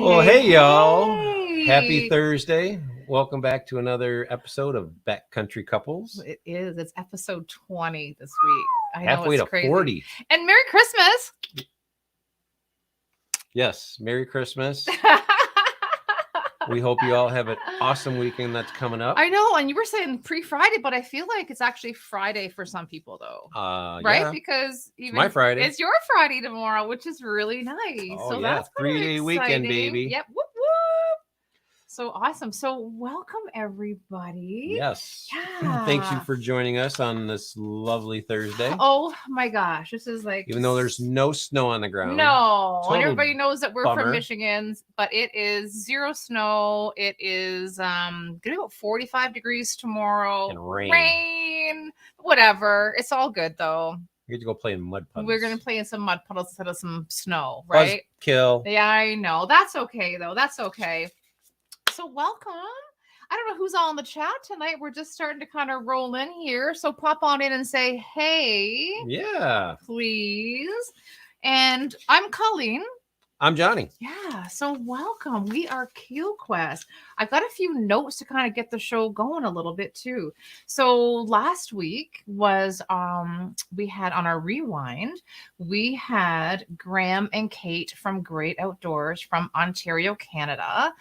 Well, hey y'all. Hey. Happy Thursday. Welcome back to another episode of Backcountry Couples. It is. It's episode 20 this week. I know Halfway it's to crazy. 40. And Merry Christmas. Yes, Merry Christmas. We hope you all have an awesome weekend that's coming up. I know, and you were saying pre-Friday, but I feel like it's actually Friday for some people though. Right? Yeah. Because even my Friday. It's your Friday tomorrow, which is really nice. Oh, so yeah. that's kind of 3-day weekend, exciting. baby. Yep. Whoop whoop. So awesome. So welcome everybody. Yes. Yeah. Thank you for joining us on this lovely Thursday. Oh my gosh, this is like Even though there's no snow on the ground. no, Total and everybody knows that we're bummer. from Michigan, but it is 0 snow. It is gonna be about 45 degrees tomorrow. And rain. Rain, whatever. It's all good though. We get to go play in mud puddles. We're gonna play in some mud puddles instead of some snow, right? Kill. Yeah, I know. That's okay though. That's okay. So welcome. I don't know who's all in the chat tonight. We're just starting to kind of roll in here. So pop on in and say, hey. Yeah. Please. And I'm Colleen. I'm Johnny. Yeah. So welcome. We are Keel Quest. I've got a few notes to kind of get the show going a little bit too. So last week was we had on our rewind, we had Graham and Kate from Great Outdoors from Ontario, Canada.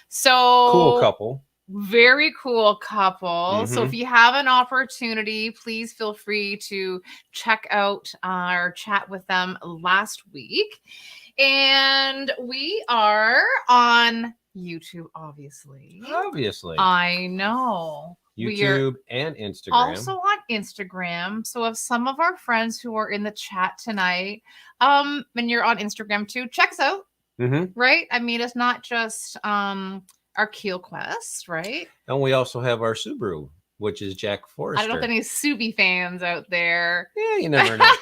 So Cool couple. Very cool couple. So if you have an opportunity, please feel free to check out our chat with them last week. And we are on YouTube, obviously. Obviously. I know. YouTube and Instagram. Also on Instagram. So if some of our friends who are in the chat tonight, and you're on Instagram too, check us out. Right? I mean, it's not just our Keel Quest, right? And we also have our Subaru, which is Jack Forrester. I don't know if any Subi fans out there. Yeah, you never know.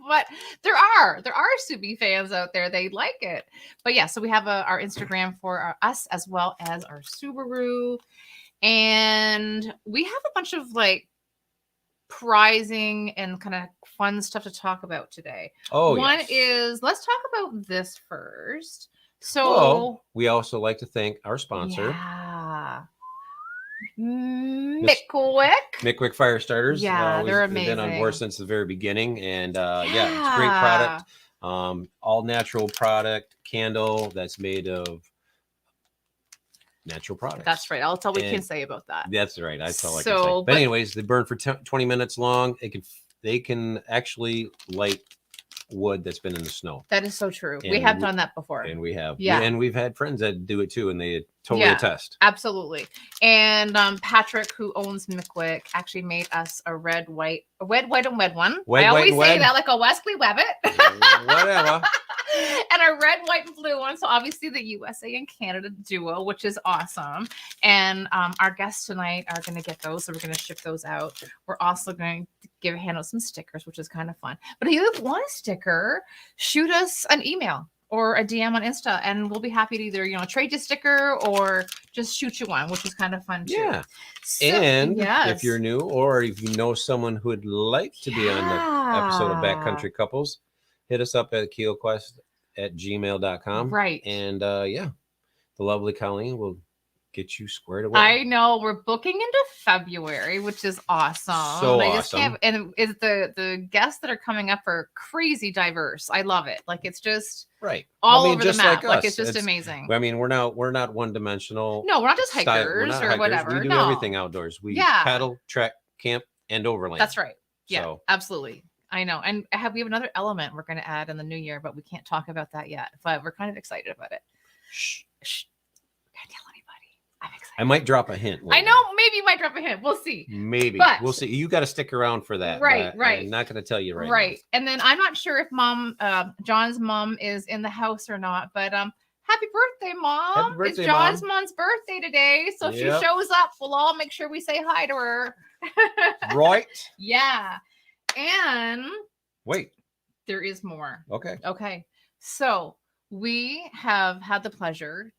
But there are Subi fans out there. They like it. But yeah, so we have our Instagram for us as well as our Subaru. And we have a bunch of like prizing and kind of fun stuff to talk about today. Oh, One yes. is, let's talk about this first. So we also like to thank our sponsor. Yeah. Mickwick Fire Starters. Yeah, they're amazing. They've been on board since the very beginning. And yeah, it's a great product. All natural product, candle that's made of natural products. That's right. That's all we can say about that. That's right. That's all I can say. But anyways, they burn for 20 minutes long. They can actually light wood that's been in the snow. That is so true. We have done that before. And we have. Yeah. And we've had friends that do it too, and they totally attest. Absolutely. And Patrick, who owns Mickwick, actually made us a red, white, and red one. I always say that like a Wesley Webbit. Whatever. And a red, white, and blue one. So obviously the USA and Canada duo, which is awesome. And our guests tonight are going to get those. So we're going to ship those out. We're also going to hand out some stickers, which is kind of fun. But if you want a sticker, shoot us an email or a DM on Insta, and we'll be happy to either, trade you a sticker or just shoot you one, which is kind of fun too. Yeah. So, and if you're new or if you know someone who would like to be on the episode of Backcountry Couples, hit us up at keelquest@gmail.com. Right. And the lovely Colleen will get you squared away. I know. We're booking into February, which is awesome. So awesome. And is the guests that are coming up are crazy diverse. I love it. Like it's just all over the map. Like it's just amazing. I mean, we're not one dimensional. No, we're not just hikers or whatever. We do everything outdoors. We paddle, trek, camp, and overland. That's right. Yeah, absolutely. I know. And we have another element we're going to add in the new year, but we can't talk about that yet. But we're kind of excited about it. Shh. Can't tell anybody. I'm excited. I might drop a hint. I know. Maybe you might drop a hint. We'll see. Maybe. But we'll see. You got to stick around for that. Right. I'm not going to tell you right now. Right. And then I'm not sure if John's mom is in the house or not, but happy birthday, Mom. Happy birthday, it's John's mom's birthday today. So if she shows up, we'll all make sure we say hi to her. Right. Yeah. And wait, there is more. Okay. So we have had the pleasure,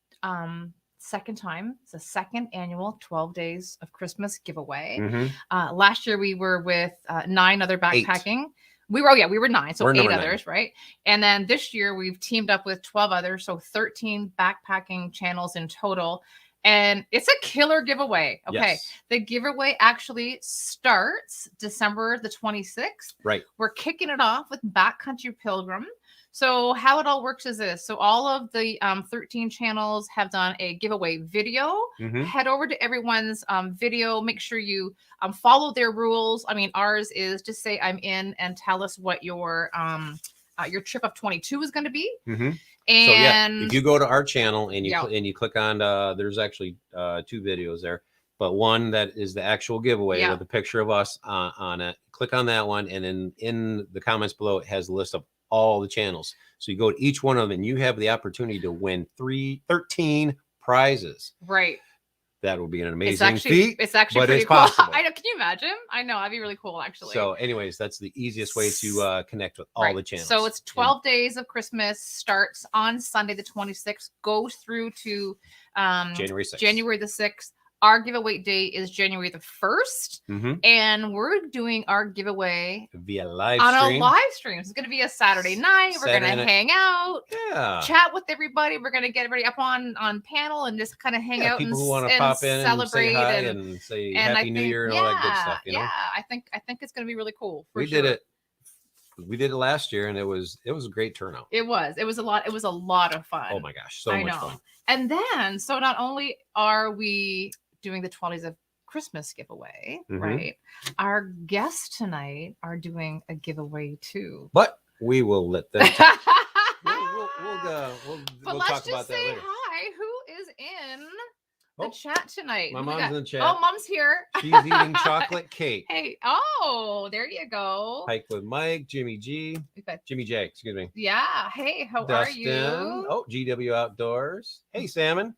second time. It's the second annual 12 Days of Christmas giveaway. Last year we were with 9 other backpacking. We were 9, so We're 8 number 9. others, right? And then this year we've teamed up with 12 others, so 13 backpacking channels in total. And it's a killer giveaway. Okay. Yes. The giveaway actually starts December the 26th. Right. We're kicking it off with Backcountry Pilgrim. So how it all works is this. So all of the 13 channels have done a giveaway video. Mm-hmm. Head over to everyone's video. Make sure you follow their rules. I mean, ours is just say I'm in and tell us what your trip of 22 is going to be. Mm-hmm. And so if you go to our channel and you click on there's actually 2 videos there, but one that is the actual giveaway with the picture of us on it. Click on that one, and then in the comments below it has a list of all the channels. So you go to each one of them and you have the opportunity to win 13 prizes. Right. That will be an amazing feat. It's actually but pretty it's cool. possible. I know. Can you imagine? I know. That'd be really cool, actually. So anyways, that's the easiest way to connect with all the channels. So it's 12 days of Christmas, starts on Sunday the 26th, goes through to January 6th. January the 6th. Our giveaway date is January the 1st. Mm-hmm. And we're doing our giveaway via live on stream. a live stream. It's going to be a Saturday night. We're going to hang out, chat with everybody. We're going to get everybody up on panel and just kind of hang out people and, who want to pop in celebrate and say hi and say Happy New Year and all that good stuff. You know? Yeah, I think it's going to be really cool. We did it last year, and it was a great turnout. It was a lot of fun. Oh my gosh, so much fun. And then, so not only are we doing the 12 days of Christmas giveaway, right? Our guests tonight are doing a giveaway too. But we will let them talk. we'll let's talk just about that say later. hi. Who is in the chat tonight? My mom's in the chat. Oh, Mom's here. She's eating chocolate cake. Hey, there you go. Hike with Mike, Jimmy J, excuse me. Yeah. Hey, how are you? Oh, GW Outdoors. Hey, Salmon.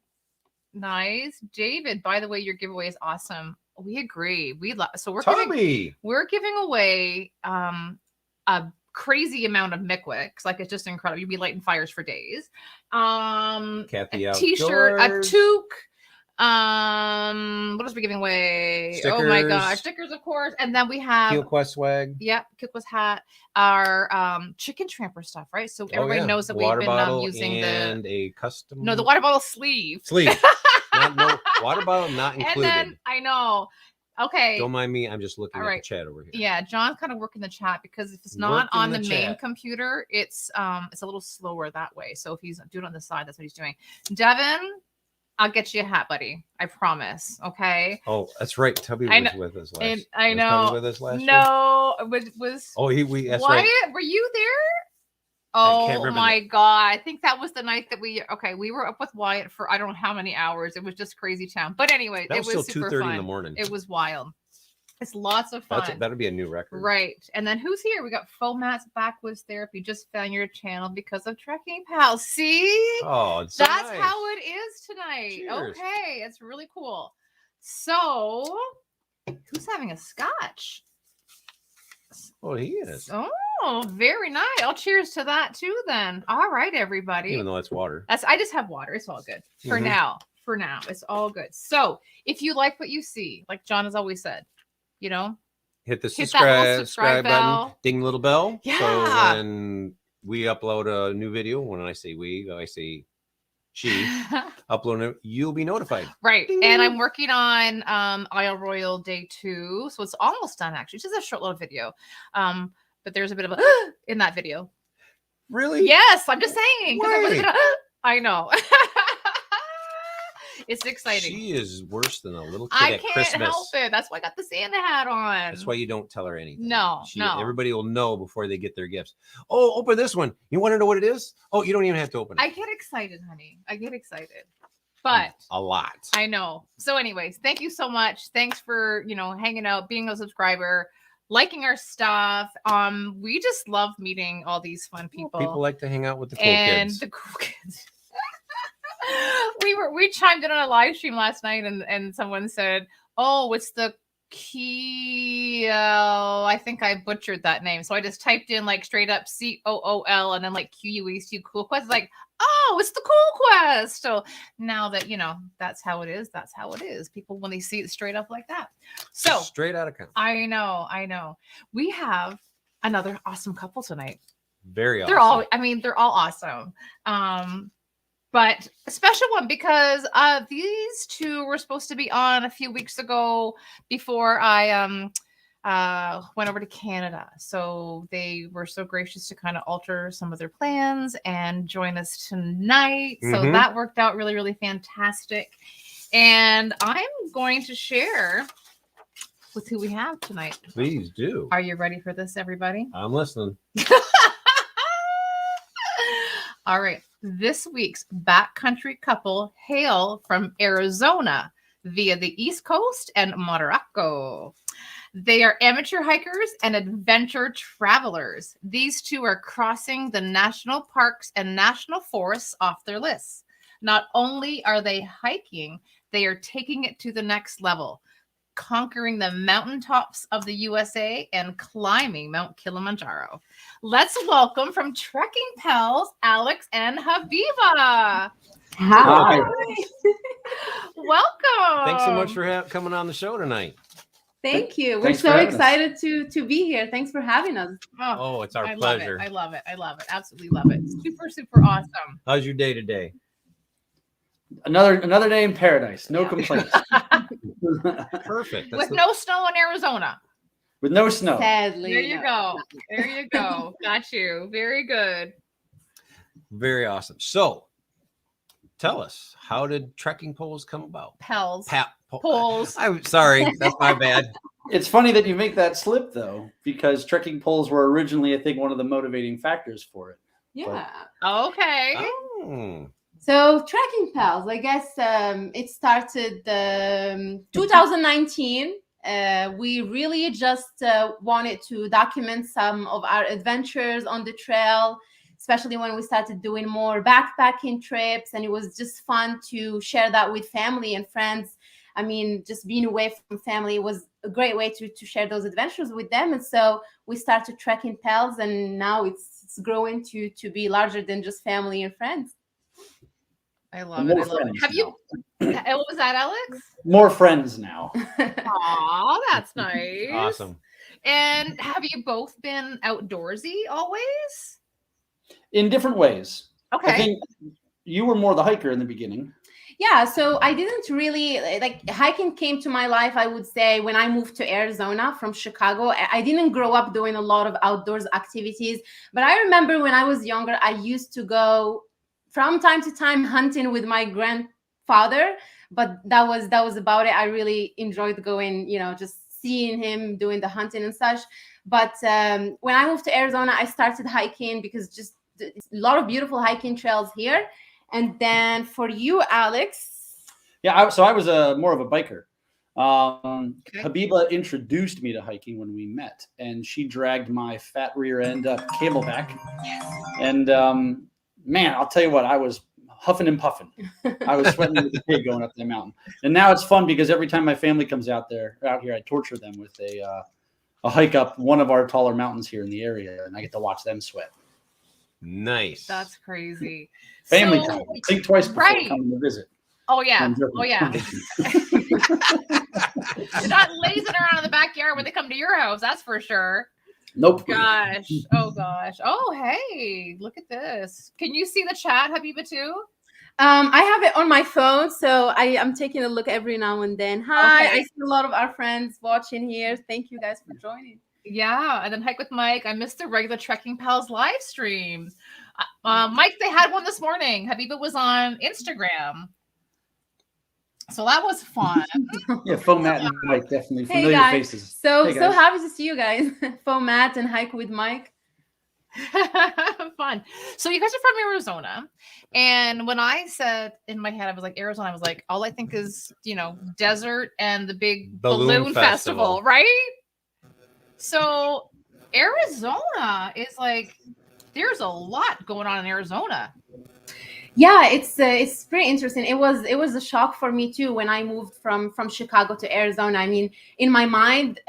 Nice. David, by the way, your giveaway is awesome. We agree. We're giving away a crazy amount of Micwics. Like, it's just incredible. You'd be lighting fires for days. Kathy a Outdoors. T-shirt, a toque. What else are we giving away? Stickers. Oh my gosh, stickers, of course. And then we have KeelQuest swag. Yep, KeelQuest hat. Our chicken tramper stuff, right? So everybody knows that water we've been bottle using and a custom. the water bottle sleeve. Water bottle not included. And then I know. Okay. Don't mind me. I'm just looking at the chat over here. Yeah, John's kind of working the chat because if it's not on the main computer, it's a little slower that way. So if he's doing it on the side, that's what he's doing. Devin, I'll get you a hat, buddy. I promise. Okay. Oh, that's right. Tubby was with us last. And I know. Was Tubby with us last year? No, it was. Oh, that's Wyatt, right. were you there? Oh my God. I think that was the night that we were up with Wyatt for I don't know how many hours. It was just crazy town. But anyway, it was still super 2:30 in the morning. It was wild. It's lots of fun. That'll be a new record. Right. And then who's here? We got Fomat's Backwoods Therapy. Just found your channel because of Trekking Pals. See? Oh, that's how it is tonight. Cheers. Okay. It's really cool. So who's having a scotch? Oh, he is. Oh, very nice. I'll cheers to that too then. All right, everybody. Even though it's water. I just have water. It's all good. For now, it's all good. So if you like what you see, like John has always said, hit the subscribe button, ding the little bell. Yeah. So when we upload a new video, when I say we, I say she upload it, you'll be notified. Right. Ding, and I'm working on Isle Royal Day 2. So it's almost done actually. It's just a short little video. But there's a bit of a in that video. Really? Yes, I'm just saying. I know. It's exciting. She is worse than a little kid at Christmas. I can't help it. That's why I got the Santa hat on. That's why you don't tell her anything. No. Everybody will know before they get their gifts. Oh, open this one. You want to know what it is? Oh, you don't even have to open it. I get excited, honey. I get excited. But a lot. I know. So anyways, thank you so much. Thanks for, hanging out, being a subscriber, liking our stuff. We just love meeting all these fun people. People like to hang out with the cool kids. The cool kids. We chimed in on a live stream last night and someone said, oh, it's the I think I butchered that name. So I just typed in like straight up COOL and then like QUEC Cool Quest. Like, oh, it's the Cool Quest. So now that, that's how it is. That's how it is. People, when they see it straight up like that. So straight out of count. I know. We have another awesome couple tonight. Very awesome. They're all awesome. But a special one because these two were supposed to be on a few weeks ago before I went over to Canada. So they were so gracious to kind of alter some of their plans and join us tonight. So that worked out really, really fantastic. And I'm going to share with who we have tonight. Please do. Are you ready for this, everybody? I'm listening. All right. This week's backcountry couple hail from Arizona via the East Coast and Morocco. They are amateur hikers and adventure travelers. These two are crossing the national parks and national forests off their lists. Not only are they hiking, they are taking it to the next level, conquering the mountaintops of the USA and climbing Mount Kilimanjaro. Let's welcome from Trekking Pals, Alex and Habiba. Hi. Welcome. Thanks so much for coming on the show tonight. Thank you. We're Thanks so for having excited to be here. Thanks for having us. Oh, it's our I pleasure. Love it. I love it. Absolutely love it. Super, super awesome. How's your day today? Another day in paradise. No Yeah. complaints. Perfect. With no snow in Arizona. With no snow. Sadly. There you go. There you go. Got you. Very good. Very awesome. So, tell us, how did trekking poles come about? Pels. Poles. I'm sorry, that's my bad. It's funny that you make that slip though, because trekking poles were originally, I think, one of the motivating factors for it. Yeah. Okay. Oh. So Trekking Pals, I guess it started 2019. We really just wanted to document some of our adventures on the trail, especially when we started doing more backpacking trips. And it was just fun to share that with family and friends. I mean, just being away from family was a great way to share those adventures with them. And so we started Trekking Pals, and now it's growing to be larger than just family and friends. I love it. I love it. Have you? What was that, Alex? More friends now. Aw, that's nice. Awesome. And have you both been outdoorsy always? In different ways. Okay. I think you were more the hiker in the beginning. Yeah, so I didn't really hiking came to my life, I would say, when I moved to Arizona from Chicago. I didn't grow up doing a lot of outdoors activities, but I remember when I was younger, I used to go from time to time hunting with my grandfather, but that was about it. I really enjoyed going, just seeing him doing the hunting and such. But when I moved to Arizona, I started hiking because just a lot of beautiful hiking trails here. And then for you, Alex. Yeah, so I was more of a biker. Okay. Habiba introduced me to hiking when we met, and she dragged my fat rear end up Camelback. And man, I'll tell you what, I was huffing and puffing. I was sweating with the pig going up the mountain. And now it's fun because every time my family comes out here, I torture them with a hike up one of our taller mountains here in the area, and I get to watch them sweat. Nice. That's crazy. Family So- time. Think twice before coming to visit. Oh yeah. I'm joking. Oh yeah. They're not lazing around in the backyard when they come to your house. That's for sure. Nope. Gosh. Oh gosh. Oh hey, look at this. Can you see the chat, Habiba, too? I have it on my phone, so I'm taking a look every now and then. Hi, Okay. I see a lot of our friends watching here. Thank you guys for joining. Yeah, and then Hike with Mike. I missed the regular Trekking Pals live streams. Mike, they had one this morning. Habiba was on Instagram. So that was fun. Yeah, Fomat and Mike, definitely Hey familiar guys, faces. so Hey, guys. happy to see you guys. Matt and Hike with Mike. Fun. So you guys are from Arizona. And when I said in my head, I was like, Arizona, I was like, all I think is, desert and the big balloon festival, right? So Arizona is like, there's a lot going on in Arizona. Yeah, it's pretty interesting. It was a shock for me too when I moved from Chicago to Arizona. I mean, in my mind,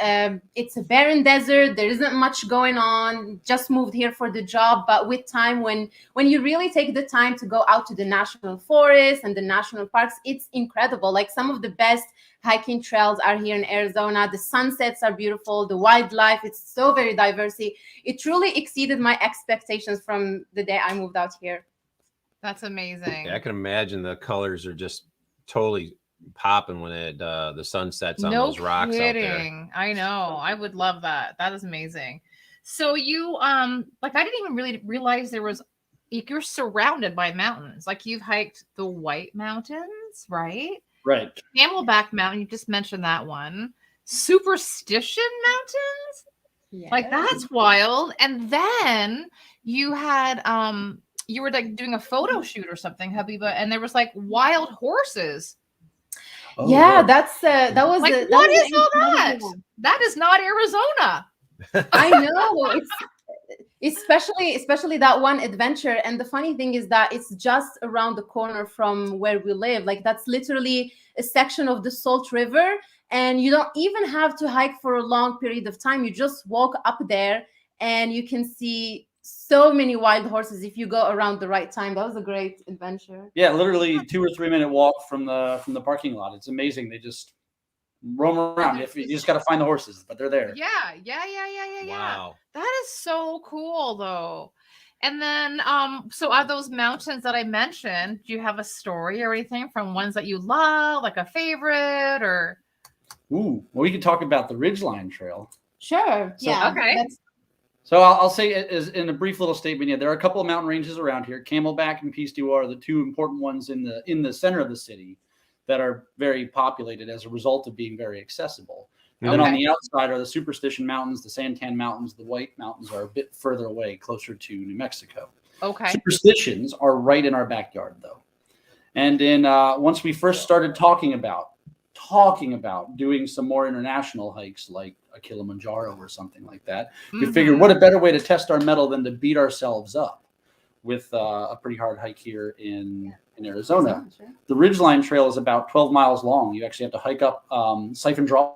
it's a barren desert. There isn't much going on. Just moved here for the job, but with time, when you really take the time to go out to the national forest and the national parks, it's incredible. Like some of the best hiking trails are here in Arizona. The sunsets are beautiful. The wildlife, it's so very diverse. It truly exceeded my expectations from the day I moved out here. That's amazing. Yeah, I can imagine the colors are just totally popping when the sun sets on No those rocks out there. kidding. I know. I would love that. That is amazing. So you like I didn't even really realize there was like, you're surrounded by mountains. Like you've hiked the White Mountains, right? Right. Camelback Mountain, you just mentioned that one. Superstition Mountains? Yeah. Like that's wild. And then you had you were like doing a photo shoot or something, Habiba, and there was like wild horses. Oh, Yeah, right. that was Like, that what was is all that? incredible. That is not Arizona. I know. It's especially that one adventure. And the funny thing is that it's just around the corner from where we live. Like that's literally a section of the Salt River, and you don't even have to hike for a long period of time. You just walk up there and you can see so many wild horses if you go around the right time. That was a great adventure. Yeah, literally 2 or 3 minute walk from the parking lot. It's amazing. They just roam around. If you just got to find the horses, but they're there. Yeah. Wow. That is so cool though. And then so are those mountains that I mentioned, do you have a story or anything from ones that you love, like a favorite or Ooh, well, we could talk about the Ridgeline Trail. Sure. So- Yeah. Okay. So I'll say as in a brief little statement. Yeah, there are a couple of mountain ranges around here. Camelback and Piece du are the two important ones in the center of the city that are very populated as a result of being very accessible. And then on the outside are the Superstition Mountains, the Santan Mountains, the White Mountains are a bit further away, closer to New Mexico. Okay. Superstitions are right in our backyard, though. And then once we first started talking about doing some more international hikes like a Kilimanjaro or something like that, we figured what a better way to test our mettle than to beat ourselves up with a pretty hard hike here in Arizona. Sure. The Ridgeline Trail is about 12 miles long. You actually have to hike up Siphon Draw,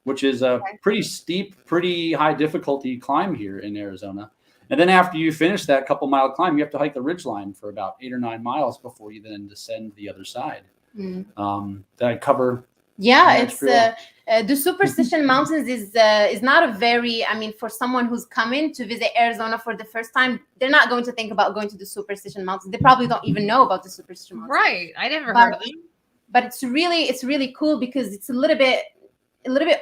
which is a pretty steep, pretty high difficulty climb here in Arizona. And then after you finish that couple-mile climb, you have to hike the ridgeline for about 8 or 9 miles before you then descend the other side. That I cover. Yeah, it's the Superstition Mountains is not a very, I mean, for someone who's coming to visit Arizona for the first time, they're not going to think about going to the Superstition Mountains. They probably don't even know about the Superstition Mountains. Right. I never heard of them. But it's really cool because it's a little bit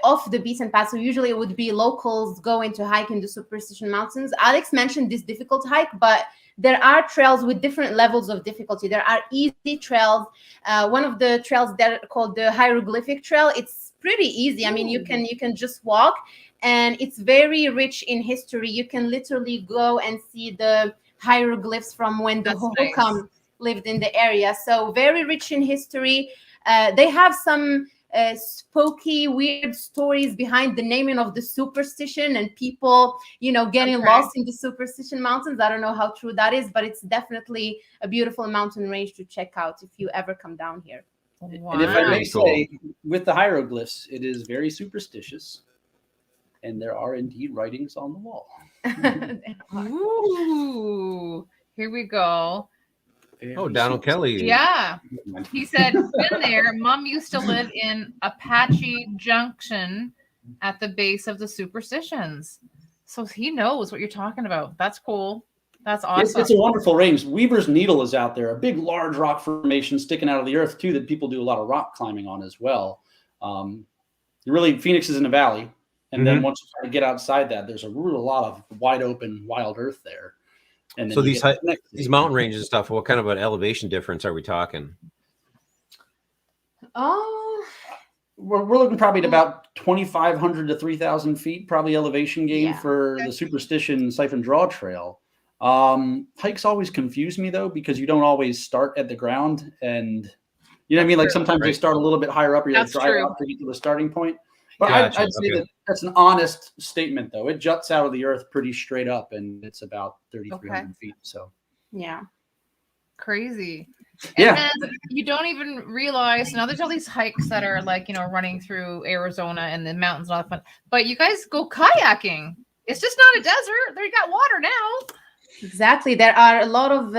off the beaten path. So usually it would be locals going to hike in the Superstition Mountains. Alex mentioned this difficult hike, but there are trails with different levels of difficulty. There are easy trails. One of the trails that are called the Hieroglyphic Trail, it's pretty easy. I mean, you can just walk, and it's very rich in history. You can literally go and see the hieroglyphs from when the Hohokam lived in the area. So very rich in history. They have some spooky, weird stories behind the naming of the superstition and people, getting lost in the Superstition Mountains. I don't know how true that is, but it's definitely a beautiful mountain range to check out if you ever come down here. Wow. And if I may say, with the hieroglyphs, it is very superstitious, and there are indeed writings on the wall. Ooh, here we go. Oh, Donald Kelly. Yeah. He said, been there. Mom used to live in Apache Junction at the base of the Superstitions. So he knows what you're talking about. That's cool. That's awesome. It's a wonderful range. Weaver's Needle is out there, a big, large rock formation sticking out of the earth, too, that people do a lot of rock climbing on as well. Phoenix is in a valley. And then once you try to get outside that, there's a lot of wide open, wild earth there. And so these mountain ranges and stuff, what kind of an elevation difference are we talking? Oh, we're looking probably at about 2,500 to 3,000 feet, probably elevation gain for the Superstition Siphon Draw Trail. Hikes always confuse me though, because you don't always start at the ground, and you know what I mean. Like sometimes they start a little bit higher up, or you like drive out to get to the starting point. But I'd say that's an honest statement, though. It juts out of the earth pretty straight up, and it's about 3,300 feet. So, yeah. Crazy. Yeah. And then you don't even realize now there's all these hikes that are like, running through Arizona and the mountains and all that fun. But you guys go kayaking. It's just not a desert. They got water now. Exactly. There are a lot of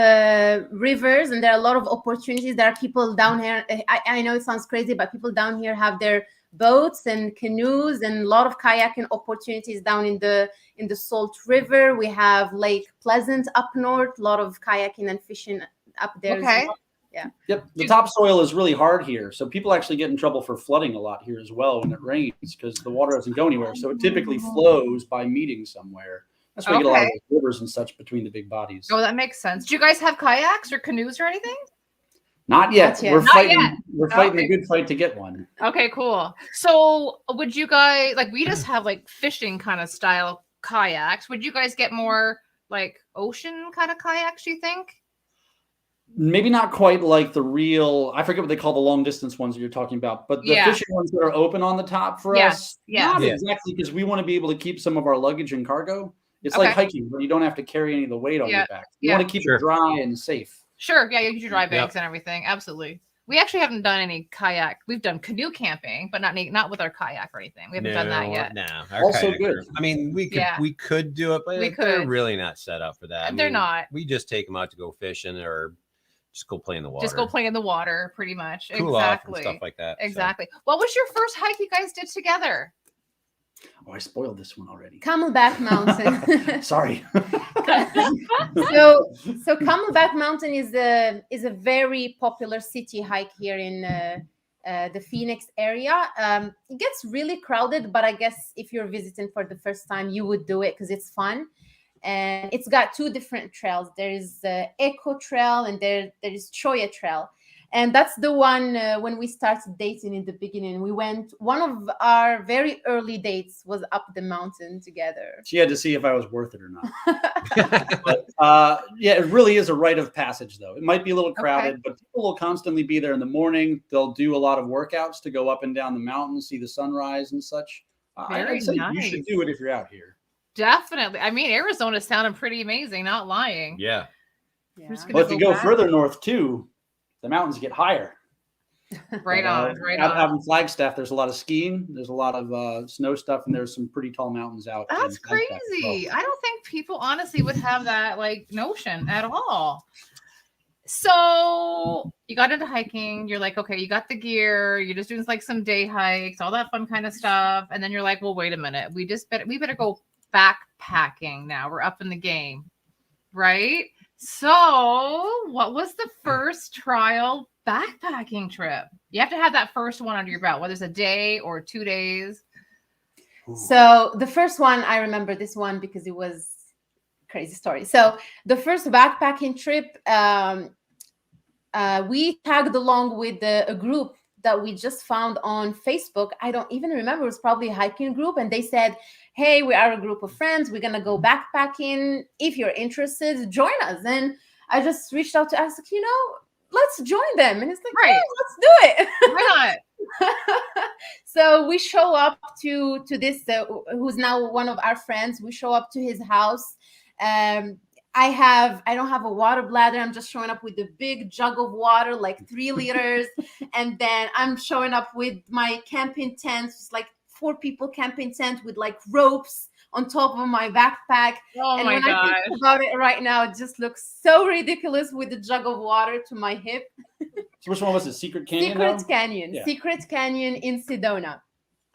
rivers and there are a lot of opportunities. There are people down here. I know it sounds crazy, but people down here have their boats and canoes and a lot of kayaking opportunities down in the Salt River. We have Lake Pleasant up north, a lot of kayaking and fishing up there. Okay. As well. Yeah. Yep. The topsoil is really hard here. So people actually get in trouble for flooding a lot here as well when it rains because the water doesn't go anywhere. So it typically flows by meeting somewhere. That's why you get a lot of those rivers and such between the big bodies. Oh, that makes sense. Do you guys have kayaks or canoes or anything? Not yet. Not yet. We're Not fighting. yet. We're fighting a good fight to get one. Okay, cool. So would you guys we just have like fishing kind of style kayaks. Would you guys get more like ocean kind of kayaks, do you think? Maybe not quite like the real, I forget what they call the long distance ones that you're talking about, but the fishing ones that are open on the top for us, not exactly, because we want to be able to keep some of our luggage and cargo. It's like hiking, where you don't have to carry any of the weight on your back. You want to keep it dry and safe. Sure, yeah, you get your dry bags and everything. Absolutely. We actually haven't done any kayak. We've done canoe camping, but not with our kayak or anything. We haven't done that yet. No, also good. I mean, we could do it, but they're really not set up for that. They're not. We just take them out to go fishing or just go play in the water. Just go play in the water, pretty much. Cool exactly. off and stuff like that. Exactly. So. What was your first hike you guys did together? Oh, I spoiled this one already. Camelback Mountain. Sorry. So Camelback Mountain is a very popular city hike here in the Phoenix area. It gets really crowded, but I guess if you're visiting for the first time, you would do it because it's fun. And it's got two different trails. There is Echo Trail and there is Choya Trail. And that's the one when we started dating in the beginning. We went, one of our very early dates was up the mountain together. She had to see if I was worth it or not. But it really is a rite of passage, though. It might be a little crowded, but people will constantly be there in the morning. They'll do a lot of workouts to go up and down the mountain, see the sunrise and such. I'd say you should do it if you're out here. Definitely. I mean, Arizona sounded pretty amazing, not lying. Yeah. Well, if you go further north, too, the mountains get higher. Right on. Out in Flagstaff, there's a lot of skiing. There's a lot of snow stuff, and there's some pretty tall mountains out. That's crazy. I don't think people honestly would have that notion at all. So you got into hiking. You're like, okay, you got the gear. You're just doing some day hikes, all that fun kind of stuff. And then you're like, well, wait a minute. We better go backpacking now. We're up in the game, right? So what was the first trial backpacking trip? You have to have that first one under your belt, whether it's a day or 2 days. So the first one, I remember this one because it was a crazy story. So the first backpacking trip, we tagged along with a group that we just found on Facebook. I don't even remember. It was probably a hiking group. And they said, hey, we are a group of friends. We're going to go backpacking. If you're interested, join us. And I just reached out to ask, let's join them. And it's like, right, let's do it. Why not? So we show up to this, who's now one of our friends. We show up to his house. I don't have a water bladder. I'm just showing up with a big jug of water, like 3 liters. And then I'm showing up with my camping tent, it's like 4 people camping tent with ropes on top of my backpack. Oh, and my God. I think about it right now, it just looks so ridiculous with a jug of water to my hip. So which one was it? Secret Canyon? Secret Canyon in Sedona.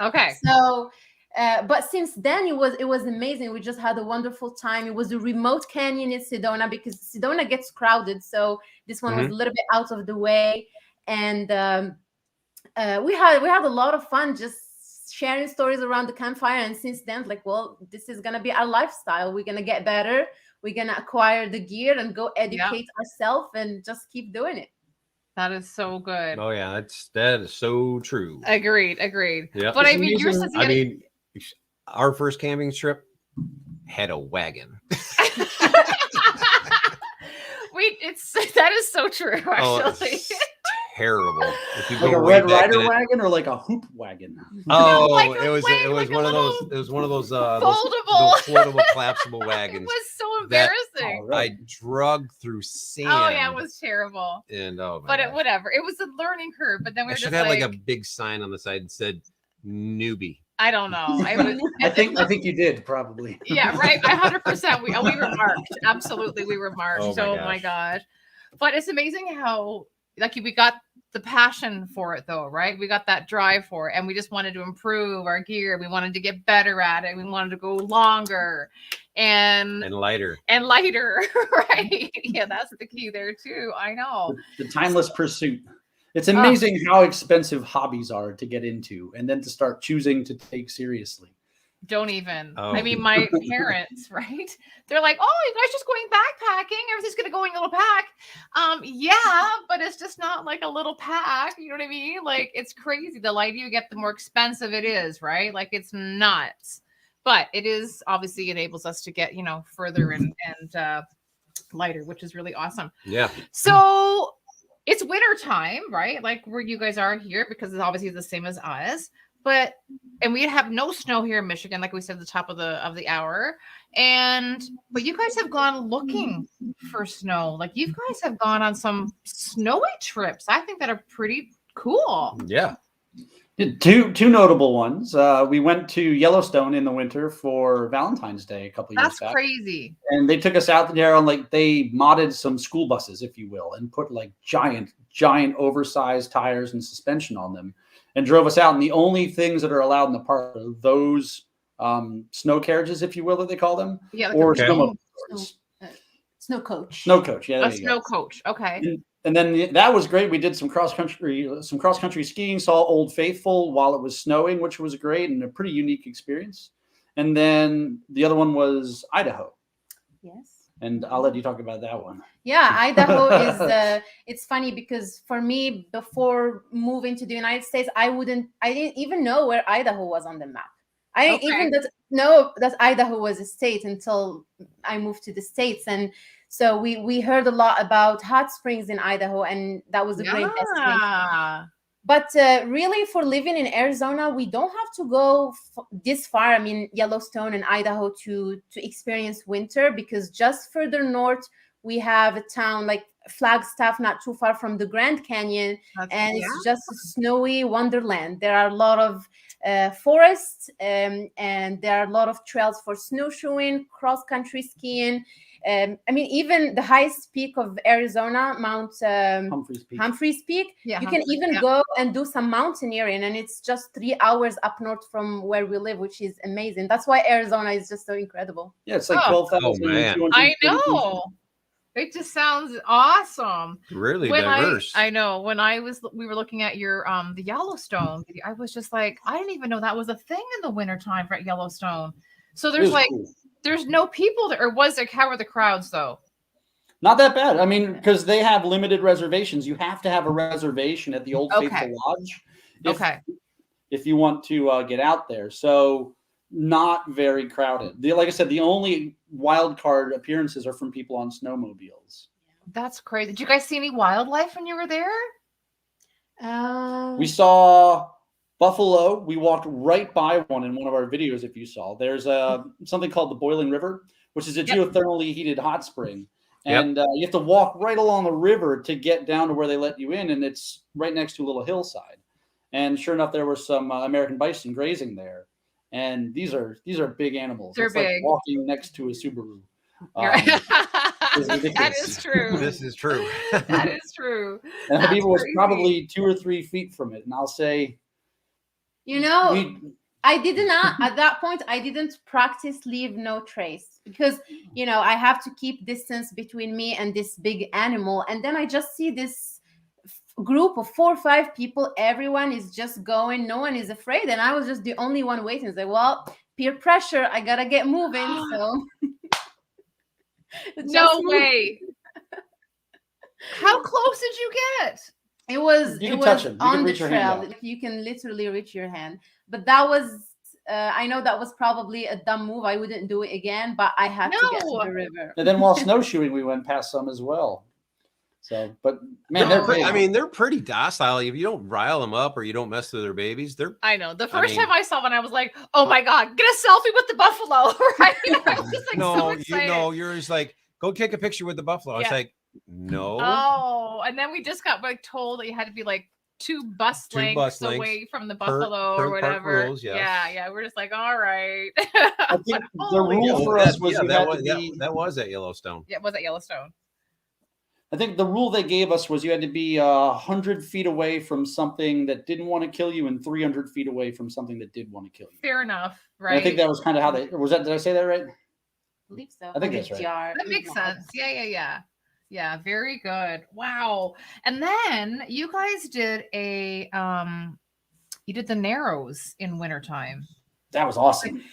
Okay. So but since then it was amazing. We just had a wonderful time. It was a remote canyon in Sedona because Sedona gets crowded, so this one was a little bit out of the way. And we had a lot of fun just sharing stories around the campfire. And since then, this is gonna be our lifestyle. We're gonna get better. We're gonna acquire the gear and go educate ourselves and just keep doing it. That is so good. Oh yeah, that is so true. Agreed. Yeah. But I mean, our first camping trip had a wagon. That is so true, actually. Oh, it's terrible. If you like a Red Rider wagon or like a hoop wagon? Oh, no, it was one of those foldable, collapsible wagons. It was so embarrassing. I drug through sand. Oh yeah, it was terrible. And whatever. It was a learning curve. But then we I were should just have like a big sign on the side that said newbie. I don't know. I think you did probably. Yeah, right. 100%. We were marked. Absolutely, we were marked. Oh my gosh. But it's amazing how we got the passion for it though, right? We got that drive for it, and we just wanted to improve our gear. We wanted to get better at it. We wanted to go longer and lighter. Right? Yeah, that's the key there too. I know. The timeless pursuit. It's amazing how expensive hobbies are to get into and then to start choosing to take seriously. Don't even. I mean, my parents, right? They're like, "Oh, you guys just going backpacking? Everything's gonna go in a little pack." Yeah, but it's just not like a little pack. You know what I mean? Like, it's crazy. The lighter you get, the more expensive it is, right? Like, it's nuts. But it is obviously enables us to get, further and lighter, which is really awesome. Yeah. So it's winter time, right? Like where you guys are here, because it's obviously the same as us. And we have no snow here in Michigan, like we said at the top of the hour. But you guys have gone looking for snow. Like you guys have gone on some snowy trips. I think that are pretty cool. Yeah. Two notable ones. We went to Yellowstone in the winter for Valentine's Day a couple years back. That's crazy. And they took us out there on they modded some school buses, if you will, and put giant oversized tires and suspension on them and drove us out. And the only things that are allowed in the park are those snow carriages, if you will, that they call them, or snow coach. Snow coach, yeah. A snow coach. Okay. And then that was great. We did some cross country skiing, saw Old Faithful while it was snowing, which was great and a pretty unique experience. And then the other one was Idaho. Yes. And I'll let you talk about that one. Yeah, Idaho is, it's funny because for me, before moving to the United States, I didn't even know where Idaho was on the map. I didn't even know that Idaho was a state until I moved to the States. And so we heard a lot about hot springs in Idaho, and that was a great destination. But really, for living in Arizona, we don't have to go this far. I mean, Yellowstone and Idaho to experience winter, because just further north, we have a town like Flagstaff, not too far from the Grand Canyon. It's just a snowy wonderland. There are a lot of forests, and there are a lot of trails for snowshoeing, cross-country skiing. I mean, even the highest peak of Arizona, Mount Humphreys Peak, you can even go and do some mountaineering, and it's just 3 hours up north from where we live, which is amazing. That's why Arizona is just so incredible. Yeah, it's like 12,000. I know. It just sounds awesome. Really diverse. I know. When we were looking at your the Yellowstone, I was just like, I didn't even know that was a thing in the wintertime for Yellowstone. So there's no people there, or was there? How were the crowds though? Not that bad. I mean, because they have limited reservations. You have to have a reservation at the Old Faithful Lodge. If you want to get out there. So not very crowded. Like I said, the only wild card appearances are from people on snowmobiles. That's crazy. Did you guys see any wildlife when you were there? We saw buffalo. We walked right by one in one of our videos. If you saw, there's something called the Boiling River, which is a geothermally heated hot spring. And you have to walk right along the river to get down to where they let you in. And it's right next to a little hillside. And sure enough, there were some American bison grazing there. And these are big animals. They're big. Like walking next to a Subaru. That is true. This is true. That is true. And Habiba was probably 2 or 3 feet from it. And I'll say, I did not, at that point, I didn't practice leave no trace, because, I have to keep distance between me and this big animal. And then I just see this group of 4 or 5 people. Everyone is just going. No one is afraid. And I was just the only one waiting. It's like, well, peer pressure. I got to get moving. So no way. How close did you get? It was on the trail. You can literally reach your hand. But that was, I know that was probably a dumb move. I wouldn't do it again, but I had to get to the river. And then while snowshoeing, we went past some as well. So, but man, they're big. I mean, they're pretty docile. If you don't rile them up or you don't mess with their babies, I know. The first time I saw one, I was like, "Oh my god, get a selfie with the buffalo!" Right? I was just, like, so excited. you're just like, go take a picture with the buffalo. It's like, no. Oh, and then we just got like told that you had to be like 2 bus lengths away from the buffalo or whatever. Rules, yeah. We're just like, all right. I think the rule for us was that was at Yellowstone. Yeah, it was at Yellowstone. I think the rule they gave us was you had to be 100 feet away from something that didn't want to kill you and 300 feet away from something that did want to kill you. Fair enough, right? And I think that was kind of how they was that. Did I say that right? I believe so. I think that's right. That makes sense. Yeah. Very good. Wow. And then you guys did you did the Narrows in wintertime. That was awesome.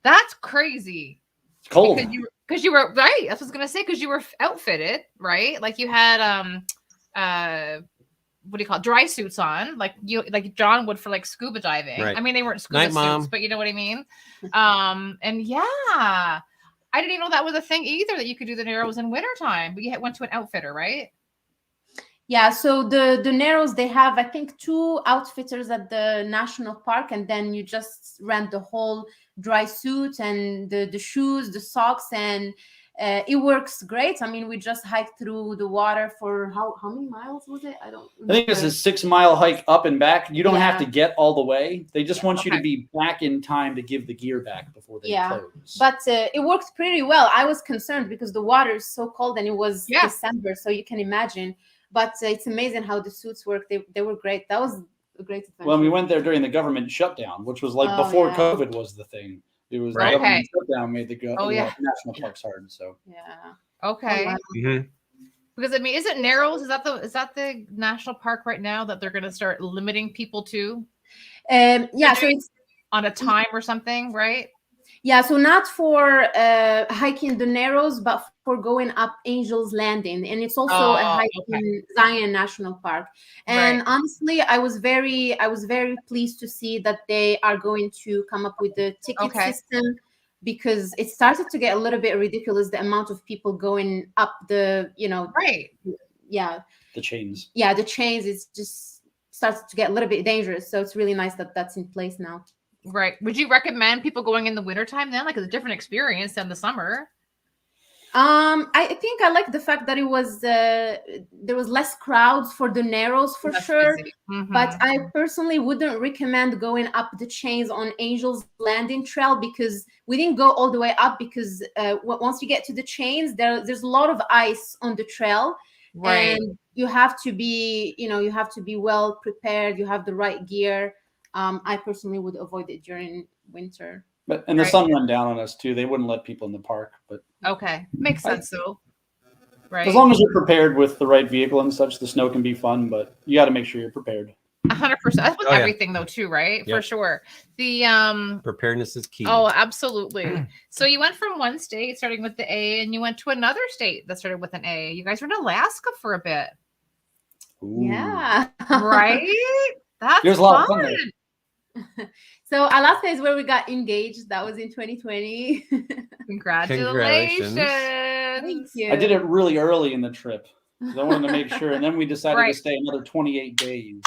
That's crazy. It's cold. Because you were right. That's what I was gonna say. Because you were outfitted, right? Like you had what do you call it? Dry suits on, like John would for like scuba diving. Right. I mean, they weren't scuba suits, but you know what I mean. And yeah, I didn't even know that was a thing either, that you could do the Narrows in wintertime. But you went to an outfitter, right? Yeah, so the Narrows, they have, I think, 2 outfitters at the national park, and then you just rent the whole dry suit and the shoes, the socks, and it works great. I mean, we just hiked through the water for how many miles was it? I think it's a 6-mile hike up and back. You don't have to get all the way. They just want you to be back in time to give the gear back before they close. But it worked pretty well. I was concerned because the water is so cold, and it was December, so you can imagine. But it's amazing how the suits work. They were great. That was a great adventure. Well, we went there during the government shutdown, which was like before COVID was the thing. It was the government shutdown made the national parks hard. So okay. Oh, wow. Mm-hmm. Because I mean, is it Narrows? Is that the national park right now that they're going to start limiting people to? So it's on a time or something, right? Yeah, so not for hiking the Narrows, but for going up Angel's Landing, and it's also a hike in Zion National Park. And honestly, I was very pleased to see that they are going to come up with the ticket system, because it started to get a little bit ridiculous, the amount of people going up the the chains. Yeah, the chains. It's just starts to get a little bit dangerous. So it's really nice that that's in place now. Right. Would you recommend people going in the wintertime then? Like, it's a different experience than the summer. I think I like the fact that it was there was less crowds for the Narrows for sure. Mm-hmm. But I personally wouldn't recommend going up the chains on Angel's Landing Trail, because we didn't go all the way up, because once you get to the chains, there's a lot of ice on the trail. Right. And you have to be well prepared. You have the right gear. I personally would avoid it during winter. But the sun went down on us too. They wouldn't let people in the park. But makes sense though. Right. As long as you're prepared with the right vehicle and such, the snow can be fun, but you got to make sure you're prepared. 100%. That's with everything though too, right? Yep. For sure. The preparedness is key. Oh, absolutely. So you went from one state starting with the A, and you went to another state that started with an A. You guys were in Alaska for a bit. Ooh. Yeah. Right? There's a lot of fun there. So Alaska is where we got engaged. That was in 2020. Congratulations. Thank you. I did it really early in the trip because I wanted to make sure, and then we decided to stay another 28 days.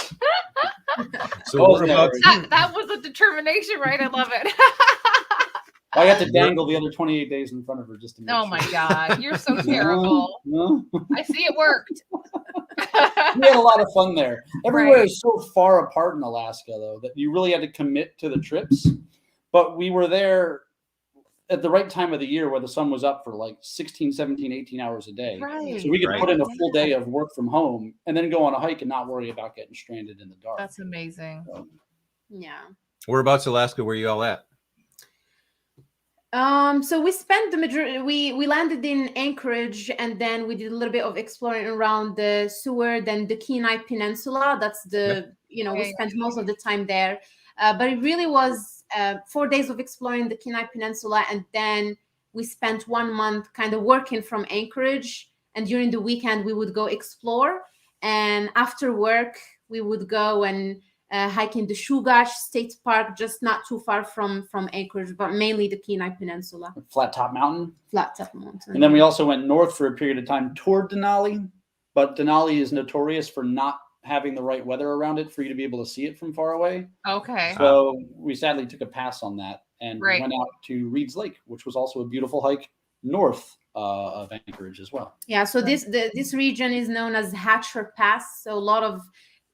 So that was a determination, right? I love it. I got to dangle the other 28 days in front of her just to make sure. Oh my God, you're so terrible. No. I see it worked. We had a lot of fun there. Everywhere is so far apart in Alaska, though, that you really had to commit to the trips. But we were there at the right time of the year where the sun was up for like 16, 17, 18 hours a day. Right. So we could put in a full day of work from home and then go on a hike and not worry about getting stranded in the dark. That's amazing. Yeah. Whereabouts Alaska were you all at? So we spent the majority. We landed in Anchorage, and then we did a little bit of exploring around the Seward and the Kenai Peninsula. That's we spent most of the time there. But it really was 4 days of exploring the Kenai Peninsula, and then we spent 1 month kind of working from Anchorage. And during the weekend, we would go explore, and after work, we would go and hiking the Chugach State Park, just not too far from Anchorage, but mainly the Kenai Peninsula. Flat Top Mountain. Flat Top Mountain. And then we also went north for a period of time toward Denali. but Denali is notorious for not having the right weather around it for you to be able to see it from far away. Okay. So we sadly took a pass on that and Right. went out to Reed's Lake, which was also a beautiful hike north of Anchorage as well. Yeah, so this region is known as Hatcher Pass. So a lot of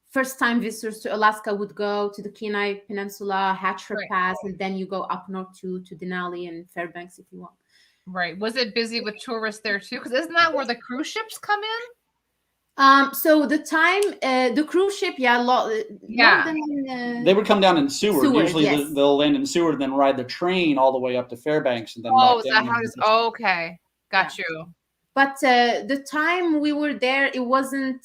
first-time visitors to Alaska would go to the Kenai Peninsula, Hatcher Right. Pass, and then you go up north to Denali and Fairbanks if you want. Right. Was it busy with tourists there too? Because isn't that where the cruise ships come in? So the time, the cruise ship, Yeah. They would come down in Seward. Seward, Usually yes. they'll land in Seward and then ride the train all the way up to Fairbanks and then Oh, back is down. that how it is? Oh, okay. Got you. But the time we were there, it wasn't.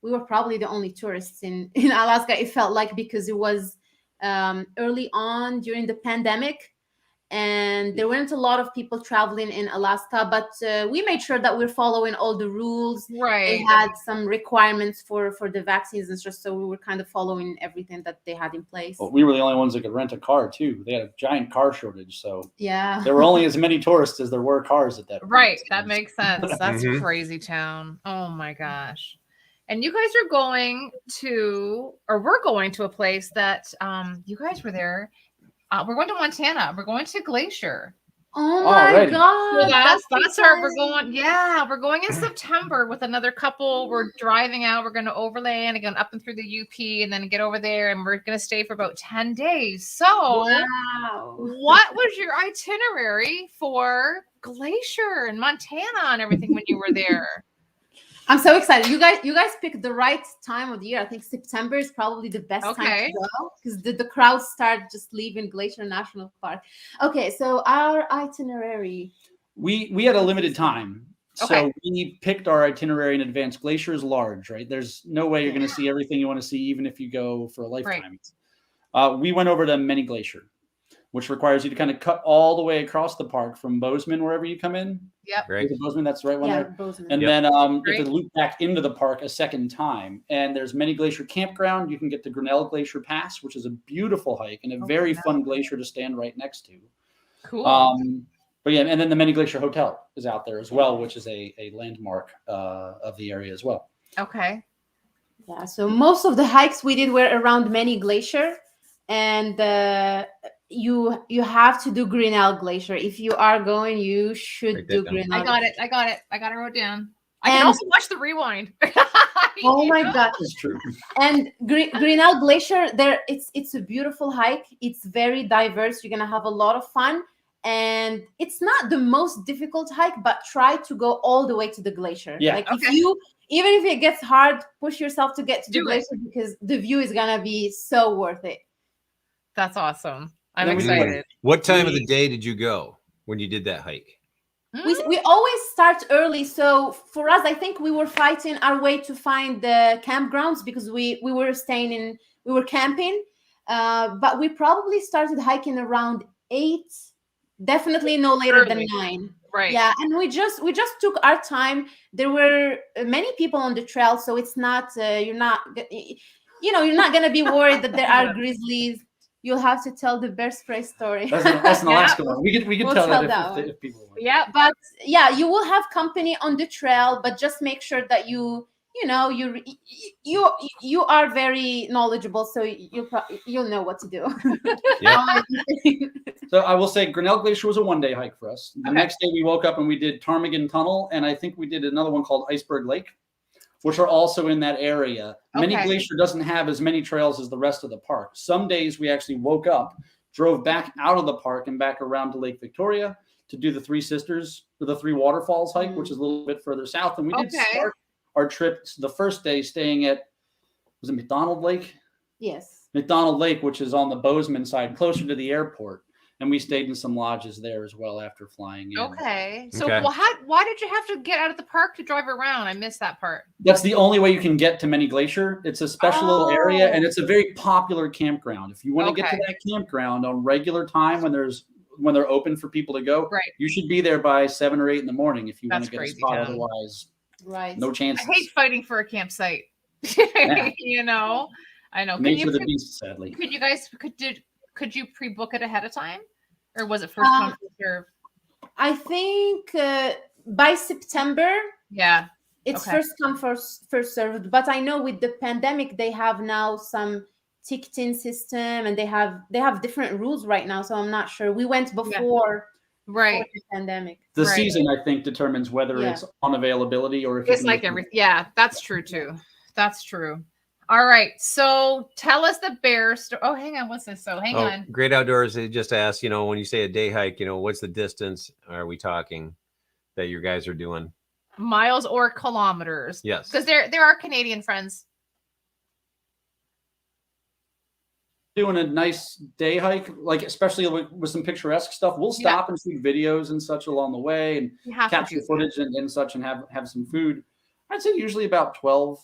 We were probably the only tourists in Alaska. It felt like because it was early on during the pandemic, and there weren't a lot of people traveling in Alaska. But we made sure that we're following all the rules. Right. They had some requirements for the vaccines and stuff, so we were kind of following everything that they had in place. Well, we were the only ones that could rent a car too. They had a giant car shortage, so Yeah. there were only as many tourists as there were cars at that point. Right. That makes sense. That's Mhm. crazy town. Oh my gosh. And you guys are going to, or we're going to a place that you guys were there. We're going to Montana. We're going to Glacier. Oh my Alrighty. God. So that's our, we're exciting. going, yeah, we're going in September with another couple. We're driving out. We're going to overland and going up and through the UP and then get over there. And we're going to stay for about 10 days. So Wow. what was your itinerary for Glacier and Montana and everything when you were there? I'm so excited. You guys picked the right time of the year. I think September is probably the best time Okay. to go because the crowds start just leaving Glacier National Park. Okay, so our itinerary. We had a limited time. So Okay. we picked our itinerary in advance. Glacier is large, right? There's no way you're going to see everything you want to see, even if you go for a lifetime. We went over to Many Glacier, which requires you to kind of cut all the way across the park from Bozeman, wherever you come in. Yep. Right. Is it Bozeman? That's the right one Yeah, there. Bozeman. And Yep. then you have Great. to loop back into the park a second time. And there's Many Glacier Campground. You can get the Grinnell Glacier Pass, which is a beautiful hike and a very fun glacier to stand right next to. Cool. But yeah, and then the Many Glacier Hotel is out there as well, which is a landmark of the area as well. Okay. Yeah, so most of the hikes we did were around Many Glacier, and you have to do Grinnell Glacier. If you are going, you should Write that do down. Grinnell. I got it. I got it wrote down. I can And- also watch the rewind. Oh my God. That's true. And Grinnell Glacier, it's a beautiful hike. It's very diverse. You're gonna have a lot of fun, and it's not the most difficult hike, but try to go all the way to the glacier. Yeah. Like Okay. even if it gets hard, push yourself to get to the Do it. glacier because the view is gonna be so worth it. That's awesome. I'm Then we- excited. What time of the day did you go when you did that hike? We always start early, so for us, I think we were fighting our way to find the campgrounds because we were camping, but we probably started hiking around 8, definitely no later than Early. 9. Right. Yeah, and we just took our time. There were many people on the trail, so it's not you're not gonna be worried that there are grizzlies. You'll have to tell the bear spray story. That's an Yeah. Alaska one. We could We'll tell tell that that if one. people want. Yeah. But yeah, you will have company on the trail, but just make sure that you are very knowledgeable, so you'll know what to do. Yeah. So I will say Grinnell Glacier was a one-day hike for us. The Okay. next day we woke up and we did Ptarmigan Tunnel, and I think we did another one called Iceberg Lake, which are also in that area. Many Okay. Glacier doesn't have as many trails as the rest of the park. Some days we actually woke up, drove back out of the park and back around to Lake Victoria to do the Three Sisters or the Three Waterfalls hike, which is a little bit further south. And we did Okay. start our trip the first day staying at, was it McDonald Lake? Yes. McDonald Lake, which is on the Bozeman side, closer to the airport. And we stayed in some lodges there as well after flying in. Okay. So Okay. well, why did you have to get out of the park to drive around? I missed that part. That's the only way you can get to Many Glacier. It's a special little area, and Oh. it's a very popular campground. If you want to get to Okay. that campground on regular time when they're open for people to go, Right. you should be there by 7 or 8 in the morning if you want That's to get a crazy spot. town. Otherwise, Right. no I chances. hate fighting for a campsite. You know. I know. Nature of the beast, sadly. Could you guys could you pre-book it ahead of time, or was it first come first serve? I think by September, Yeah. It's Okay. first come, first served. But I know with the pandemic, they have now some ticketing system, and they have different rules right now. So I'm not sure. We went before Right. the pandemic. The Right. season, I think, determines whether Yeah. it's on availability or if It's you like can- everything. Yeah, that's true too. That's true. All right. So tell us the bear story. Oh, hang on. What's this? So hang on. Great Outdoors, they just asked, when you say a day hike, what's the distance are we talking that you guys are doing? Miles or kilometers? Yes. Because there are Canadian friends. doing a nice day hike, like especially with some picturesque stuff, we'll stop and shoot videos and such along the way and capture footage and such and have some food. I'd say usually about 12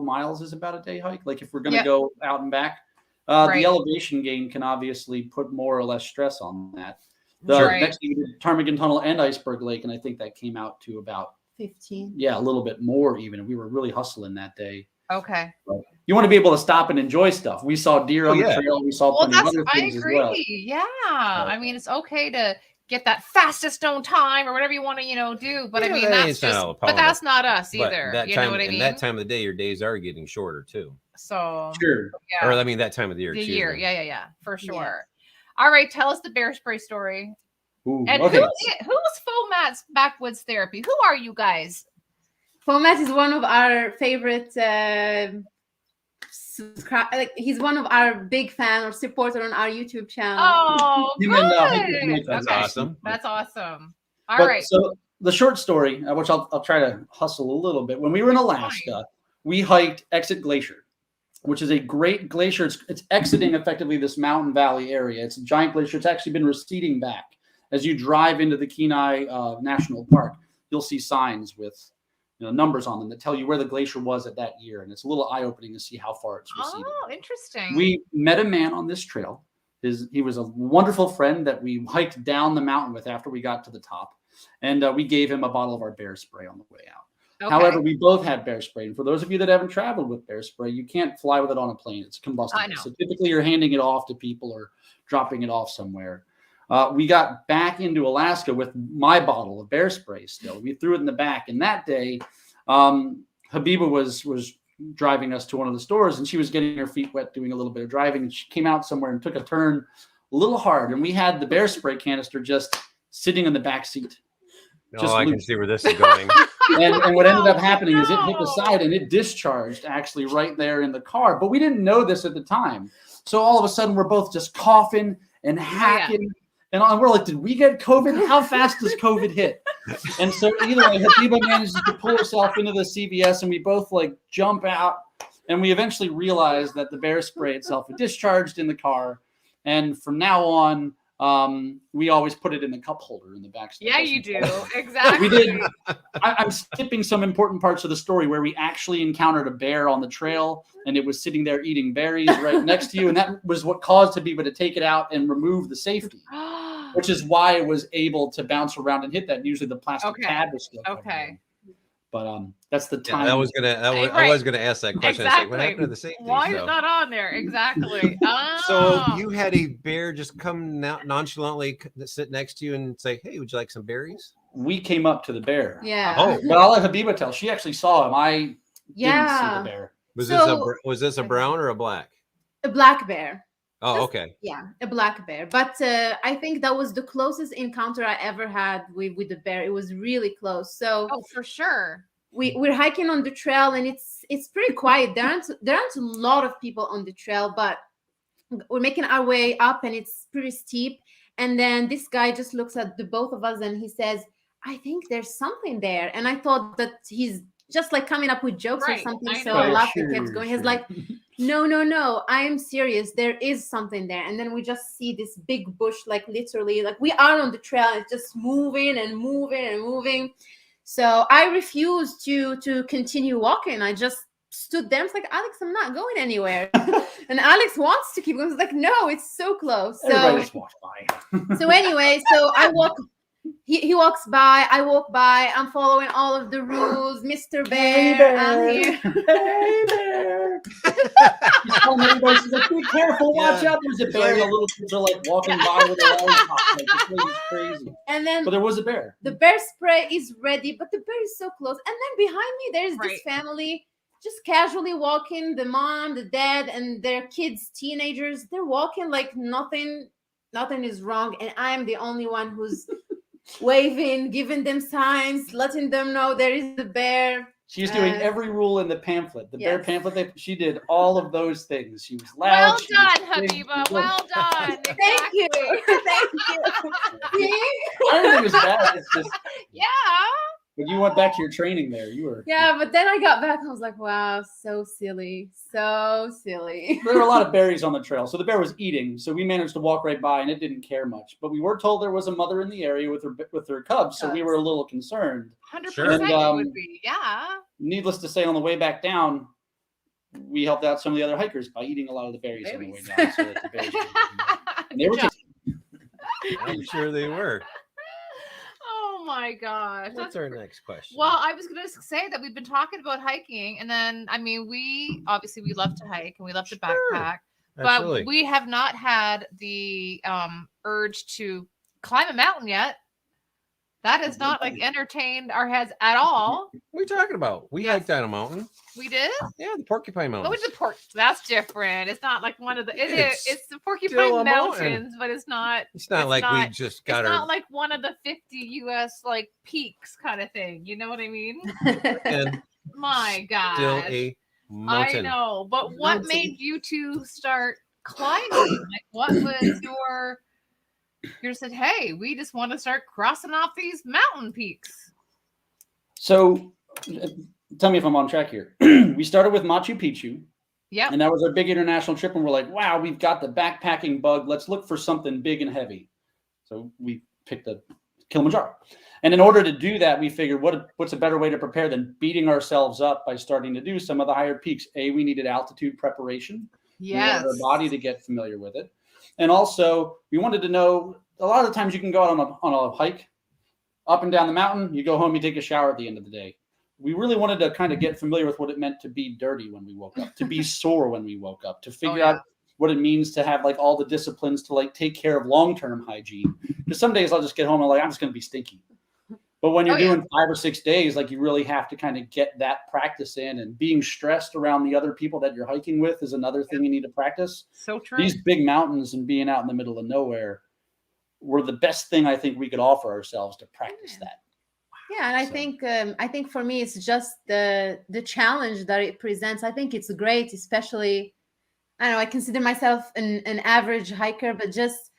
miles is about a day hike. Like if we're going to go out and back, the elevation gain can obviously put more or less stress on that. Next thing we did Ptarmigan Tunnel and Iceberg Lake, and I think that came out to about 15. Yeah, a little bit more even. We were really hustling that day. Okay. But you want to be able to stop and enjoy stuff. We saw deer on the trail. We saw plenty of other things as well. Yeah. I mean, it's okay to get that fastest known time or whatever you want to, do. But I mean, that's that's not us either. That you time, know what I mean? That time of the day, your days are getting shorter too. So sure. Yeah. Or I mean, that time of the year. Yeah. For sure. Yeah. All right. Tell us the bear spray story. Ooh, and who's FOMAT's Backwoods Therapy? Who are you guys? FOMAT is one of our favorite he's one of our big fan or supporter on our YouTube channel. Oh, good. That's awesome. That's awesome. All right. So the short story, which I'll try to hustle a little bit. When we were in Alaska, we hiked Exit Glacier, which is a great glacier. It's exiting effectively this mountain valley area. It's a giant glacier. It's actually been receding back. As you drive into the Kenai National Park, you'll see signs with numbers on them that tell you where the glacier was at that year. And it's a little eye-opening to see how far it's receded. Oh, interesting. We met a man on this trail. He was a wonderful friend that we hiked down the mountain with after we got to the top. And we gave him a bottle of our bear spray on the way out. Okay. However, we both had bear spray. And for those of you that haven't traveled with bear spray, you can't fly with it on a plane. It's combustible. I know. So typically you're handing it off to people or dropping it off somewhere. We got back into Alaska with my bottle of bear spray still. We threw it in the back. And that day, Habiba was driving us to one of the stores, and she was getting her feet wet doing a little bit of driving. And she came out somewhere and took a turn a little hard. And we had the bear spray canister just sitting in the back seat. I can see where this is going. and what ended up happening is it hit the side and it discharged actually right there in the car. But we didn't know this at the time. So all of a sudden, we're both just coughing and hacking. Yeah. And we're like, did we get COVID? How fast does COVID hit? And so either way, Habiba manages to pull herself into the CVS, and we both jump out. And we eventually realized that the bear spray itself had discharged in the car. And from now on, we always put it in the cup holder in the back. Yeah, you do. Exactly. We did. I'm skipping some important parts of the story where we actually encountered a bear on the trail, and it was sitting there eating berries right next to you. And that was what caused Habiba to take it out and remove the safety, which is why it was able to bounce around and hit that. Usually the plastic tab was still covered. But that's the time. I was gonna ask that question. Exactly. What happened to the safety? Why is it not on there? Exactly. So you had a bear just come nonchalantly sit next to you and say, "Hey, would you like some berries?" We came up to the bear. Yeah. Oh, but I'll let Habiba tell. She actually saw him. I didn't see the bear. Was this a brown or a black? A black bear. Oh, okay. Yeah, a black bear. But I think that was the closest encounter I ever had with the bear. It was really close. So for sure. We're hiking on the trail, and it's pretty quiet. There aren't a lot of people on the trail, but we're making our way up, and it's pretty steep. And then this guy just looks at the both of us, and he says, "I think there's something there." And I thought that he's just coming up with jokes or something. So I laughed and kept going. He's like, no, I am serious. There is something there. And then we just see this big bush, literally, we are on the trail. It's just moving and moving and moving. So I refused to continue walking. I just stood there. I was like, Alex, I'm not going anywhere. And Alex wants to keep going. I was like, no, it's so close. So everybody just walked by. So anyway, so I walk. he walks by, I walk by, I'm following all of the rules. Mr. Bear, I'm here. Hey, Bear. She's telling everybody, she's like, be careful, watch out, there's a bear. And the little kids are like walking by with their lollipops. Like, this place is crazy. And then But there was a bear. the bear spray is ready, but the bear is so close. And then behind me, there's this family just casually walking, the mom, the dad, and their kids, teenagers. They're walking like nothing is wrong. And I'm the only one who's waving, giving them signs, letting them know there is a bear. She's doing every rule in the pamphlet. The bear pamphlet, she did all of those things. She was loud. Well done, Habiba. Well done. Thank you. Thank you. I don't think it was bad. It's just But you went back to your training there. You were. Yeah, but then I got back. I was like, wow, so silly. So silly. There were a lot of berries on the trail. So the bear was eating. So we managed to walk right by and it didn't care much. But we were told there was a mother in the area with her cubs. So we were a little concerned. 100% it would be. Yeah. Needless to say, on the way back down, we helped out some of the other hikers by eating a lot of the berries on the way down. So that the berries and they were I'm sure they were. Oh my gosh. What's our next question? Well, I was going to say that we've been talking about hiking, and then, I mean, we love to hike and we love to backpack, but we have not had the urge to climb a mountain yet. That has not like entertained our heads at all. What are you talking about? We hiked down a mountain. We did? Yeah, the Porcupine Mountains. What was the That's different. It's not like one of the. It's the Porcupine Mountains, but it's not. It's not like we just got. It's not like one of the 50 U.S. like peaks kind of thing. You know what I mean? And my God. Still a mountain. I know, but what made you two start climbing? Like, what was your? You said, "Hey, we just want to start crossing off these mountain peaks." So, tell me if I'm on track here. We started with Machu Picchu. Yeah. And that was our big international trip. And we're like, wow, we've got the backpacking bug. Let's look for something big and heavy. So we picked the Kilimanjaro. And in order to do that, we figured what's a better way to prepare than beating ourselves up by starting to do some of the higher peaks. We needed altitude preparation. Yes. We wanted our body to get familiar with it. And also, we wanted to know, a lot of the times you can go out on a hike, up and down the mountain, you go home, you take a shower at the end of the day. We really wanted to kind of get familiar with what it meant to be dirty when we woke up, to be sore when we woke up, to figure out what it means to have like all the disciplines to like take care of long-term hygiene. Because some days I'll just get home and I'm just going to be stinky. But when you're doing 5 or 6 days, like you really have to kind of get that practice in, and being stressed around the other people that you're hiking with is another thing you need to practice. So true. These big mountains and being out in the middle of nowhere were the best thing I think we could offer ourselves to practice that. Yeah, and I think for me it's just the challenge that it presents. I think it's great, especially I consider myself an average hiker, but just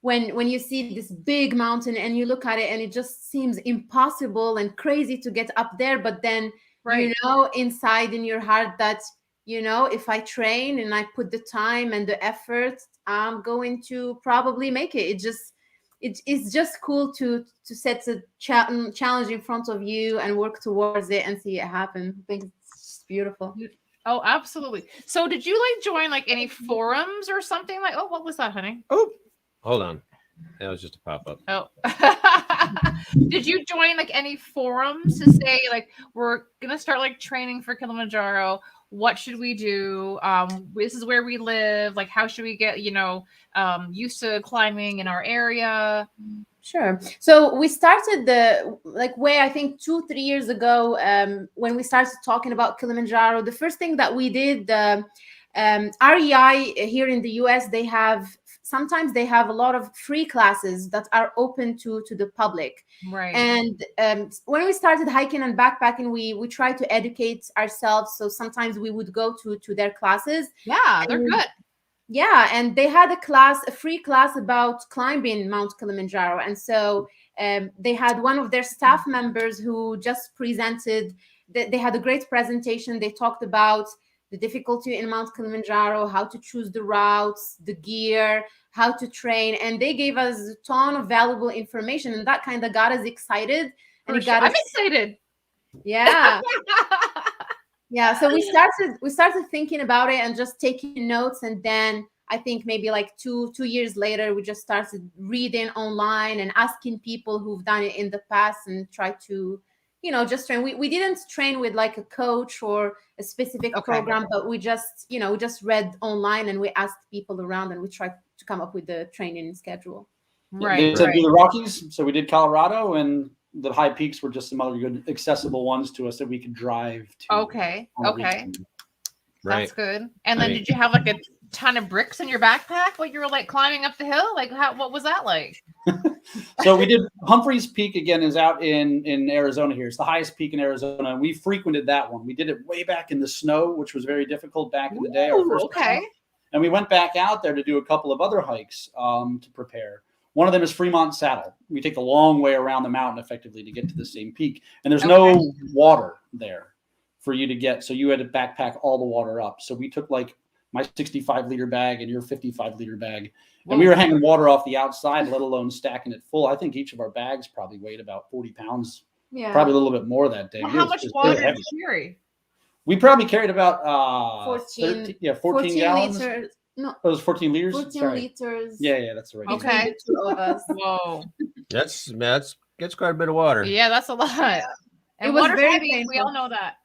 when you see this big mountain and you look at it and it just seems impossible and crazy to get up there, but then you know inside in your heart that if I train and I put the time and the effort, I'm going to probably make it. It's just cool to set a challenge in front of you and work towards it and see it happen. I think it's beautiful. Oh, absolutely. So did you join any forums or something what was that, honey? Oh, hold on. That was just a pop-up. Oh. Did you join any forums to say we're going to start training for Kilimanjaro? What should we do? This is where we live. How should we get, used to climbing in our area? Sure. So we started way, I think 2-3 years ago, when we started talking about Kilimanjaro. The first thing that we did, REI here in the US, sometimes they have a lot of free classes that are open to the public. Right. And when we started hiking and backpacking, we try to educate ourselves. So sometimes we would go to their classes. Yeah, they're good. Yeah, and they had a free class about climbing Mount Kilimanjaro. And so they had one of their staff members who just presented. They had a great presentation. They talked about the difficulty in Mount Kilimanjaro, how to choose the routes, the gear, how to train. And they gave us a ton of valuable information. And that kind of got us excited. And I'm excited. Yeah. Yeah. So we started thinking about it and just taking notes. And then I think maybe like two years later, we just started reading online and asking people who've done it in the past and try to, just train. We didn't train with like a coach or a specific program, but we just, we just read online and we asked people around and we tried to come up with the training schedule. They said do the Rockies, so we did Colorado, and the high peaks were just some other good accessible ones to us that we could drive to. Okay. Right. That's good. And then did you have like a ton of bricks in your backpack while you were like climbing up the hill? Like what was that like? So we did Humphreys Peak again, is out in Arizona here. It's the highest peak in Arizona. We frequented that one. We did it way back in the snow, which was very difficult back in the day. Our first time. And we went back out there to do a couple of other hikes to prepare. One of them is Fremont Saddle. We take a long way around the mountain effectively to get to the same peak. And there's no water there for you to get. So you had to backpack all the water up. So we took like my 65-liter bag and your 55-liter bag. And we were hanging water off the outside, let alone stacking it full. I think each of our bags probably weighed about 40 pounds. Yeah. Probably a little bit more that day. Well, how much water did you carry? We probably carried about 14 gallons. Liters. No, it was 14 liters. 14 liters. Yeah, that's the right. Okay. Two of us. Whoa, that's quite a bit of water. Yeah, that's a lot. Yeah. And it was very heavy. We all know that.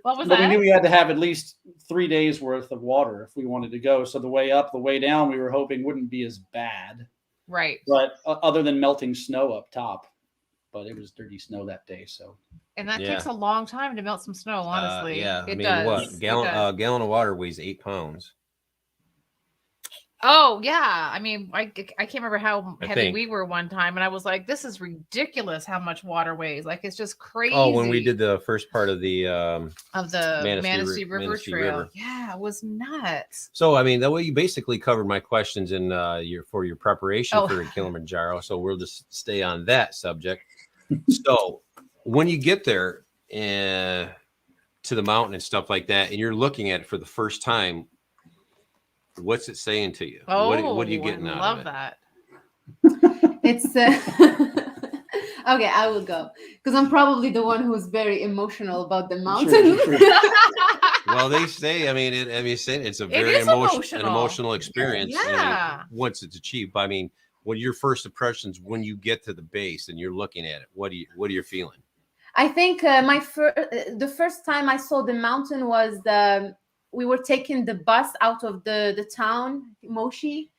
What was that? We knew we had to have at least 3 days worth of water if we wanted to go. So the way up, the way down, we were hoping wouldn't be as bad. Right. But other than melting snow up top, but it was dirty snow that day. So. And that takes a long time to melt some snow. Honestly, it does. What gallon of water weighs 8 pounds. Oh yeah, I mean, I can't remember how heavy we were one time, and I was like, "This is ridiculous how much water weighs. Like it's just crazy." Oh, when we did the first part of the Manistee River Trail, yeah, it was nuts. So I mean, that way you basically covered my questions in your preparation for Kilimanjaro. So we'll just stay on that subject. So when you get there to the mountain and stuff like that, and you're looking at it for the first time. What's it saying to you? What are you getting out of it? I love that. It's okay. I will go because I'm probably the one who's very emotional about the mountain. Sure. Well, they say. I mean, it's a very emotional experience. Yeah. Once it's achieved, I mean, what are your first impressions when you get to the base and you're looking at it? What are you feeling? I think the first time I saw the mountain was we were taking the bus out of the town, Moshi,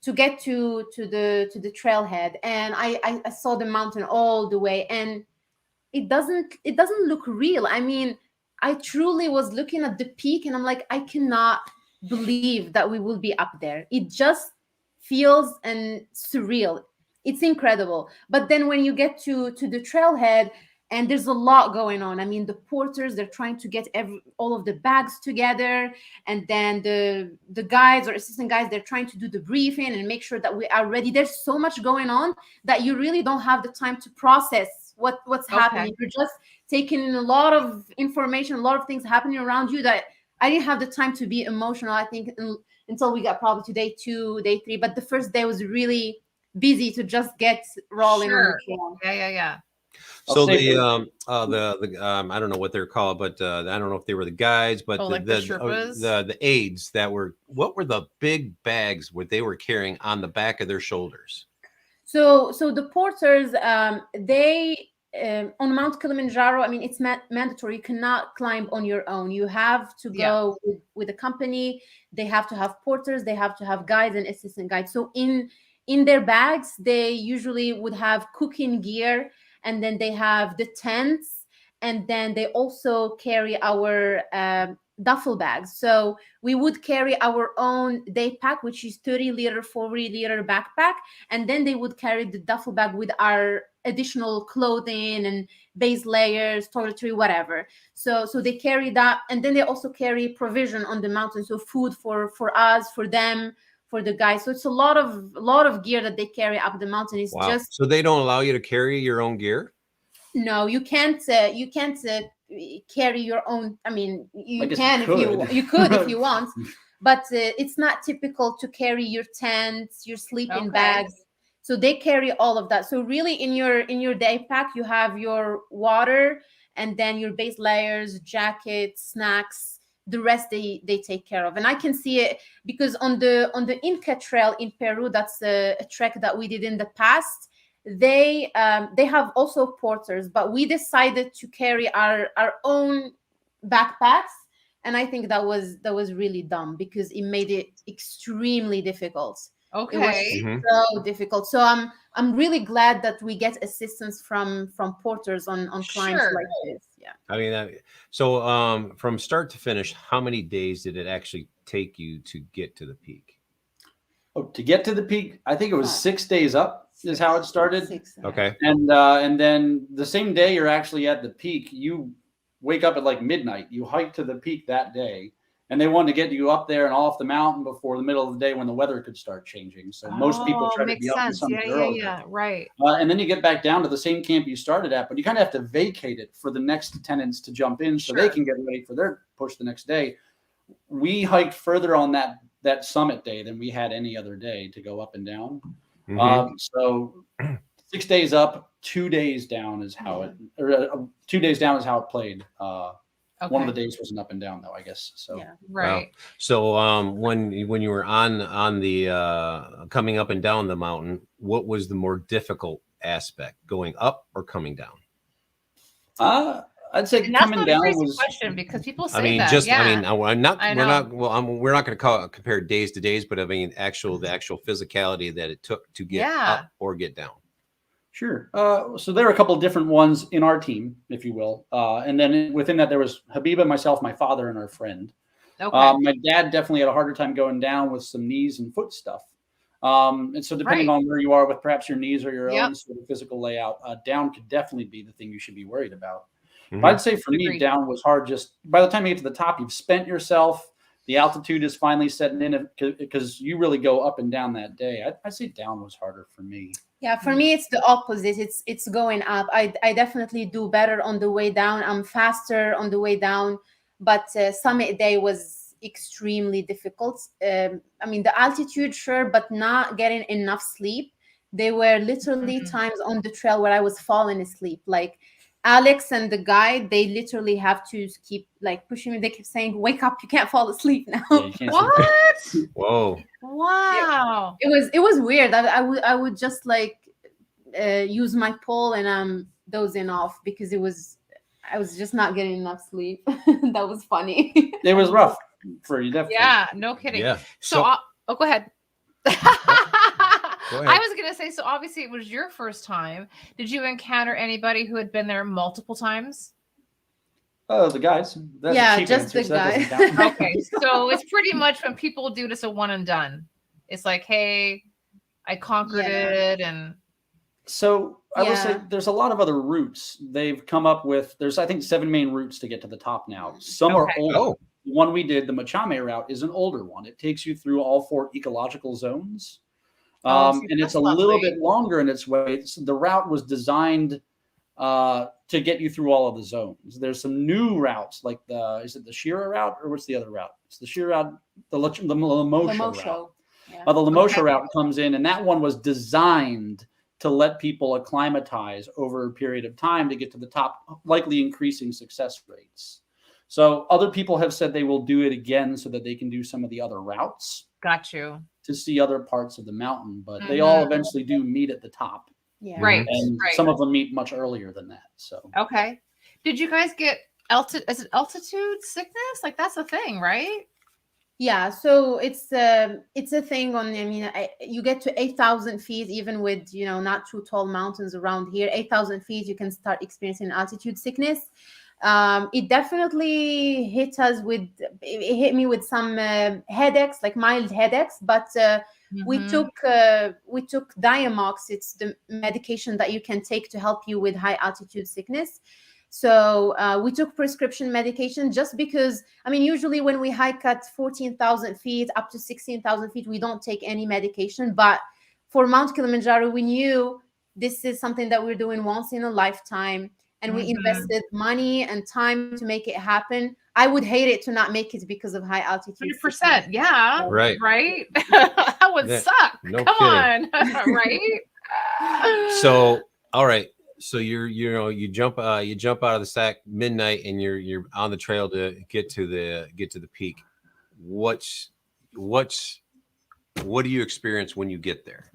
to get to the trailhead, and I saw the mountain all the way, and it doesn't look real. I mean, I truly was looking at the peak, and I'm like, I cannot believe that we will be up there. It just feels surreal. It's incredible. But then when you get to the trailhead. And there's a lot going on. I mean, the porters, they're trying to get all of the bags together. And then the guides or assistant guides, they're trying to do the briefing and make sure that we are ready. There's so much going on that you really don't have the time to process what's happening. You're just taking in a lot of information, a lot of things happening around you that I didn't have the time to be emotional, I think, until we got probably to day 2, day 3. But the first day was really busy to just get rolling. Sure. Yeah. So the I don't know what they're called, but I don't know if they were the guides, but the aides what were the big bags they were carrying on the back of their shoulders? So the porters, they on Mount Kilimanjaro, I mean, it's mandatory. You cannot climb on your own. You have to go with a company. They have to have porters. They have to have guides and assistant guides. So in their bags, they usually would have cooking gear. And then they have the tents, and then they also carry our duffel bags. So we would carry our own day pack, which is 30-liter, 40-liter backpack, and then they would carry the duffel bag with our additional clothing and base layers, toiletry, whatever. So they carry that, and then they also carry provision on the mountain, so food for us, for them. For the guys, so it's a lot of gear that they carry up the mountain. It's just so they don't allow you to carry your own gear. No, you can't carry your own. I mean, you can if you could if you want, but it's not typical to carry your tents, your sleeping bags. So they carry all of that. So really, in your day pack, you have your water and then your base layers, jackets, snacks. the rest they take care of. And I can see it because on the Inca Trail in Peru, that's a trek that we did in the past. They have also porters, but we decided to carry our own backpacks, and I think that was really dumb because it made it extremely difficult. Okay. It was so difficult. So I'm really glad that we get assistance from porters on climbs like this. Yeah. I mean, so from start to finish, how many days did it actually take you to get to the peak? Oh, to get to the peak, I think it was 6 days up is how it started. Okay. And then the same day you're actually at the peak, you wake up at like midnight. You hike to the peak that day. And they wanted to get you up there and off the mountain before the middle of the day when the weather could start changing. So most people try to be up in something early. Yeah, right. And then you get back down to the same camp you started at, but you kind of have to vacate it for the next tenants to jump in so they can get ready for their push the next day. We hiked further on that summit day than we had any other day to go up and down. So 6 days up, 2 days down is how it, or 2 days down is how it played. One of the days was an up and down though, I guess. So yeah. Right. Wow. So when you were on the coming up and down the mountain, what was the more difficult aspect, going up or coming down? I'd say And that's coming not down a crazy was. question because people say I mean, that. we're not going to compare days to days, but I mean, the actual physicality that it took to get up or get down. Sure. So there are a couple of different ones in our team, if you will. And then within that, there was Habiba, myself, my father, and our friend. Okay. My dad definitely had a harder time going down with some knees and foot stuff. And so depending on where you are with perhaps your knees or your own sort of physical layout, down could definitely be the thing you should be worried about. But I'd say for me, down was hard. Just by the time you get to the top, you've spent yourself. The altitude is finally setting in because you really go up and down that day. I'd say down was harder for me. Yeah, for me, it's the opposite. It's going up. I definitely do better on the way down. I'm faster on the way down, but summit day was extremely difficult. I mean, the altitude, sure, but not getting enough sleep. There were literally times on the trail where I was falling asleep. Like Alex and the guide, they literally have to keep like pushing me. They keep saying, "Wake up! You can't fall asleep now." Yeah, What? Whoa! Wow! It was weird. I would just like use my pole and I'm dozing off because I was just not getting enough sleep. That was funny. It was rough for you, definitely. Yeah, no kidding. Yeah. So go ahead. Go ahead. I was gonna say, so obviously it was your first time. Did you encounter anybody who had been there multiple times? Oh, the guys. That's Yeah, a cheap just answer, the so that doesn't guy. count. Okay, so it's pretty much when people do this a one and done. It's like, hey, I conquered it, and so I will say Yeah. there's a lot of other routes they've come up with. There's I think 7 main routes to get to the top now. Some are Okay. old. Oh. The one we did, the Machame route, is an older one. It takes you through all 4 ecological zones. see, And it's that's a little lovely. bit longer in its way. The route was designed to get you through all of the zones. There's some new routes, like is it the Shira route or what's the other route? It's the Shira route, the Lamosha route. Yeah. The Lamosha route comes in, and that one was designed to let people acclimatize over a period of time to get to the top, likely increasing success rates. So other people have said they will do it again so that they can do some of the other routes got you. to see other parts of the mountain, but they all eventually do meet at the top. Yeah. Right. And some of them meet much earlier than that. So Okay. Did you guys get is it altitude sickness? Like that's a thing, right? Yeah, so it's a thing on. I mean, you get to 8,000 feet, even with not too tall mountains around here. 8,000 feet, you can start experiencing altitude sickness. It definitely hit me with some headaches, like mild headaches. But we took Diamox. It's the medication that you can take to help you with high altitude sickness. So we took prescription medication just because, I mean, usually when we hike at 14,000 feet up to 16,000 feet, we don't take any medication. But for Mount Kilimanjaro, we knew this is something that we're doing once in a lifetime. And we invested money and time to make it happen. I would hate it to not make it because of high altitude. 100%. Yeah. Right. Right. That would suck. No Come kidding. on. Right. So, all right. So you jump out of the sack midnight and you're on the trail to get to the peak. What do you experience when you get there?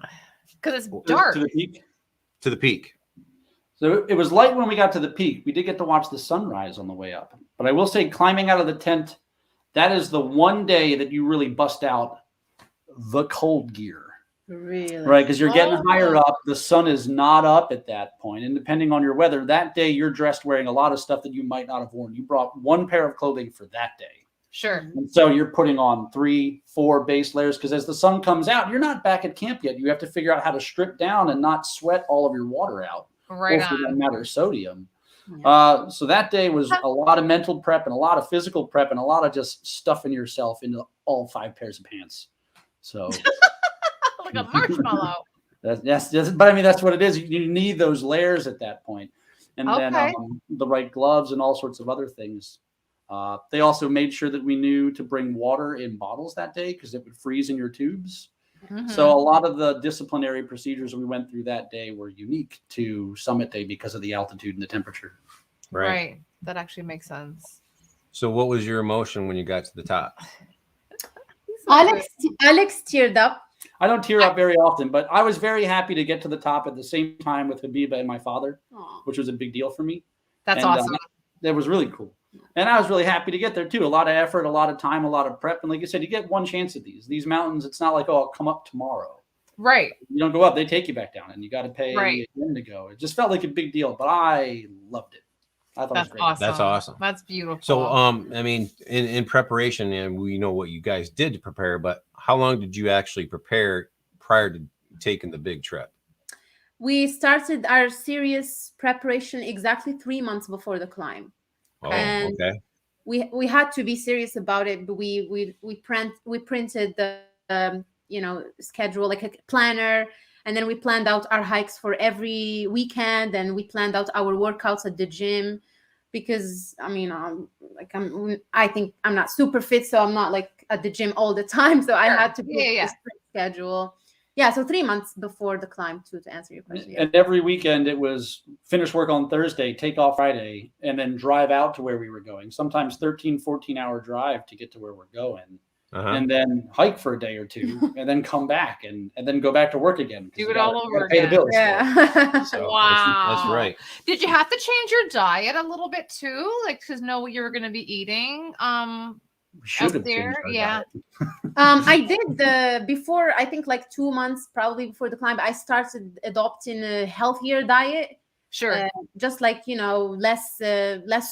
Because it's dark. To the peak. To the peak. So it was light when we got to the peak. We did get to watch the sunrise on the way up. But I will say, climbing out of the tent, that is the one day that you really bust out the cold gear. Really? Right, because you're getting higher up. The sun is not up at that point. And depending on your weather, that day you're dressed wearing a lot of stuff that you might not have worn. You brought one pair of clothing for that day. Sure. And so you're putting on 3-4 base layers because as the sun comes out, you're not back at camp yet. You have to figure out how to strip down and not sweat all of your water out. Right. Or for that matter, sodium. Yeah. So that day was a lot of mental prep and a lot of physical prep and a lot of just stuffing yourself into all 5 pairs of pants. So like a marshmallow. But I mean, that's what it is. You need those layers at that point. And then the right gloves and all sorts of other things. They also made sure that we knew to bring water in bottles that day because it would freeze in your tubes. Mm-hmm. So a lot of the disciplinary procedures we went through that day were unique to Summit Day because of the altitude and the temperature. Right. That actually makes sense. So what was your emotion when you got to the top? Alex teared up. I don't tear up very often, but I was very happy to get to the top at the same time with Habiba and my father, which was a big deal for me. That's awesome. That was really cool. And I was really happy to get there too. A lot of effort, a lot of time, a lot of prep. And like you said, you get one chance at these mountains. It's not like, I'll come up tomorrow. Right. You don't go up, they take you back down and you got to pay again to go. It just felt like a big deal, but I loved it. I thought it was great. Awesome. That's awesome. That's beautiful. So, I mean, in preparation, and we know what you guys did to prepare, but how long did you actually prepare prior to taking the big trip? We started our serious preparation exactly 3 months before the climb. Oh, and okay. We had to be serious about it, but we printed the schedule, like a planner, and then we planned out our hikes for every weekend, and we planned out our workouts at the gym because I think I'm not super fit, so I'm not like at the gym all the time, so I had to put a strict schedule. Yeah, so 3 months before the climb to answer your question. And every weekend it was finish work on Thursday, take off Friday, and then drive out to where we were going. Sometimes 13, 14-hour drive to get to where we're going. And then hike for a day or two, and then come back and then go back to work again. Do it all over again. Pay the bills. Yeah. So wow. That's right. Did you have to change your diet a little bit too? Like, to know what you were going to be eating? Should have there, changed I did before, I think like 2 months probably before the climb, I started adopting a healthier diet. Sure. Just like, less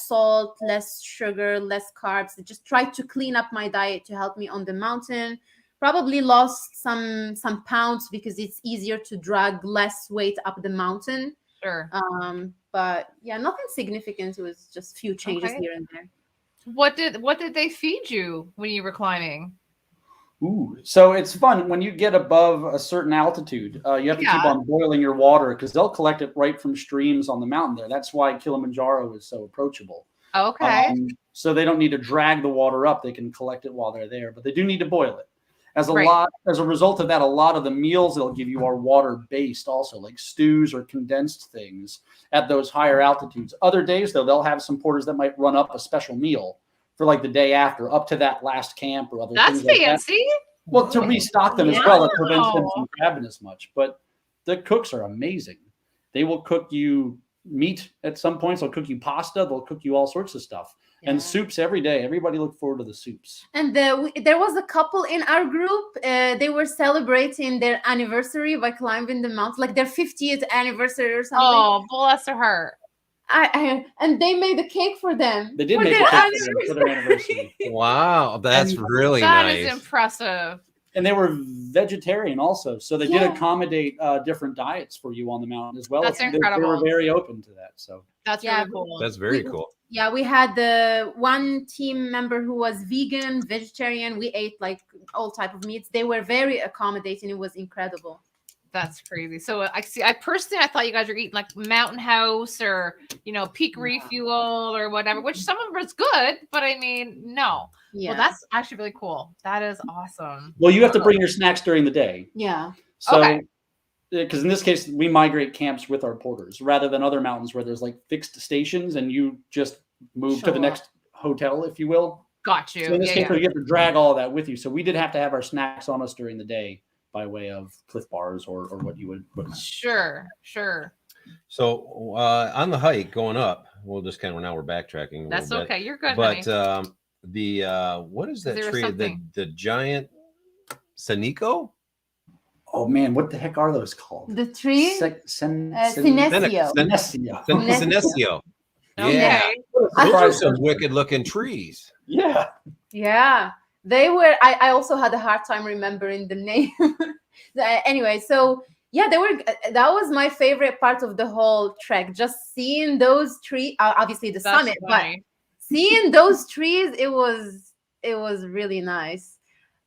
salt, less sugar, less carbs. I just tried to clean up my diet to help me on the mountain. Probably lost some pounds because it's easier to drag less weight up the mountain. Sure. But yeah, nothing significant. It was just a few changes here and there. What did they feed you when you were climbing? Ooh, so it's fun when you get above a certain altitude. You have to keep on boiling your water because they'll collect it right from streams on the mountain there. That's why Kilimanjaro is so approachable. Okay. So they don't need to drag the water up; they can collect it while they're there. But they do need to boil it. As a result of that, a lot of the meals they'll give you are water based, also like stews or condensed things at those higher altitudes. Other days though, they'll have some porters that might run up a special meal for like the day after, up to that last camp or other things like fancy. that. Well, to restock them as well, it prevents them from grabbing as much. But the cooks are amazing. They will cook you meat at some points. They'll cook you pasta. They'll cook you all sorts of stuff. And soups every day. Everybody look forward to the soups. And there was a couple in our group. They were celebrating their anniversary by climbing the mountain, like their 50th anniversary or something. Oh, bless her heart. And they made a cake for them. They did make a cake for their anniversary. Wow, that's really nice. That is impressive. And they were vegetarian also. So they did accommodate different diets for you on the mountain as well. That's incredible. They were very open to that. So that's really cool. That's very cool. Yeah, we had the one team member who was vegan, vegetarian. We ate like all type of meats. They were very accommodating. It was incredible. That's crazy. So I thought you guys were eating like Mountain House or, Peak Refuel or whatever, which some of it's good, but I mean, no. Yeah. Well, that's actually really cool. That is awesome. Well, you have to bring your snacks during the day. Yeah. So because in this case, we migrate camps with our porters rather than other mountains where there's like fixed stations and you just move to the next hotel, if you will. Got you. So in this case, you have to drag all of that with you. So we did have to have our snacks on us during the day by way of Cliff Bars or what you would. Sure. So on the hike going up, we'll just kind of, now we're backtracking. That's okay. You're good, but honey. what is that tree? The giant Senecio? Oh man, what the heck are those called? The tree? Senecio. Okay. Yeah. Those are some wicked looking trees. Yeah. Yeah. They were, I also had a hard time remembering the name. Anyway, so yeah, that was my favorite part of the whole trek. Just seeing those trees, obviously the summit, but seeing those trees, it was really nice.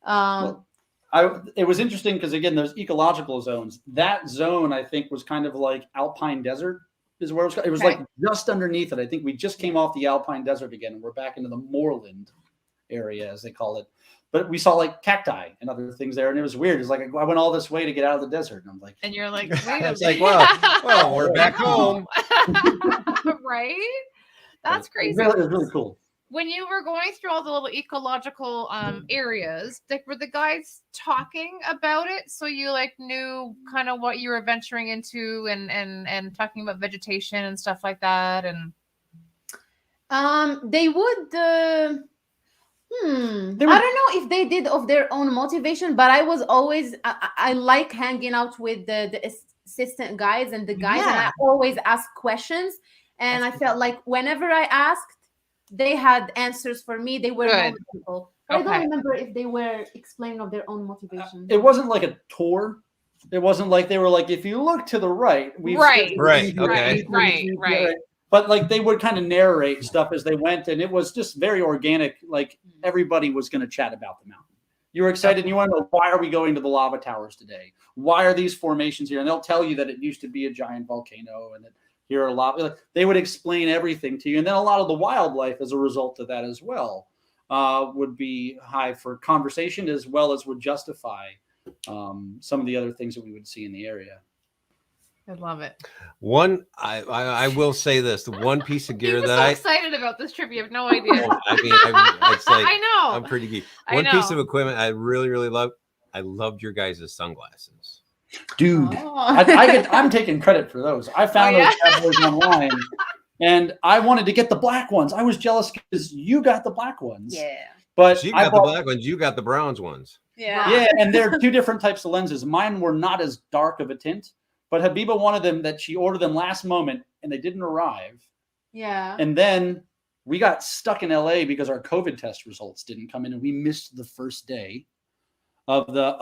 It was interesting because again, those ecological zones, that zone I think was kind of like alpine desert is where it was like just underneath it. I think we just came off the alpine desert again and we're back into the moorland area as they call it. But we saw like cacti and other things there, and it was weird. It's like I went all this way to get out of the desert, and I'm like, and you're like, wait a minute. Like, well, we're back home, right? That's crazy. It was really cool. When you were going through all the little ecological areas, were the guides talking about it, so you like knew kind of what you were venturing into, and talking about vegetation and stuff like that, and they would. I don't know if they did of their own motivation, but I was always I like hanging out with the assistant guides and the guys, and I always ask questions, and I felt like whenever I asked, they had answers for me. They were knowledgeable. I don't remember if they were explaining of their own motivation. It wasn't like a tour. It wasn't like they were like, if you look to the right, right. But like they would kind of narrate stuff as they went, and it was just very organic. Like everybody was going to chat about the mountain. You were excited, and you want to know, why are we going to the lava towers today? Why are these formations here? And they'll tell you that it used to be a giant volcano, and that here are lava. They would explain everything to you, and then a lot of the wildlife, as a result of that as well, would be high for conversation, as well as would justify some of the other things that we would see in the area. I love it. I will say this: the one piece of gear that I'm excited about this trip, you have no idea. It's like, I know. I'm pretty geek. One piece of equipment I really loved. I loved your guys' sunglasses, dude. I'm taking credit for those. I found those bad boys online, and I wanted to get the black ones. I was jealous because you got the black ones. Yeah. But you got the black ones. You got the browns ones. Yeah. And they're two different types of lenses. Mine were not as dark of a tint. But Habiba wanted them, that she ordered them last moment, and they didn't arrive. Yeah. And then we got stuck in LA because our COVID test results didn't come in, and we missed the first day of the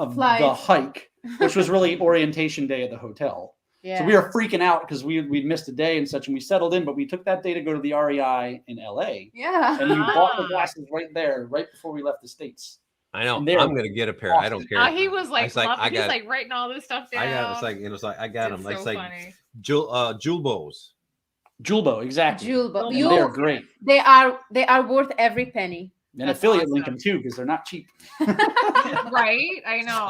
hike, which was really orientation day at the hotel. Yeah. So we were freaking out because we'd missed a day and such, and we settled in, but we took that day to go to the REI in LA. Yeah. And you bought the glasses right there, right before we left the States. I know. I'm gonna get a pair. Awesome. I don't care. He was like, he's like writing all this stuff down. I got. It's like I got them. So it's like funny. Julbos. Julbo, exactly. Julbo. They're great. They are worth every penny. And affiliate link them too, because they're not cheap. Right? I know.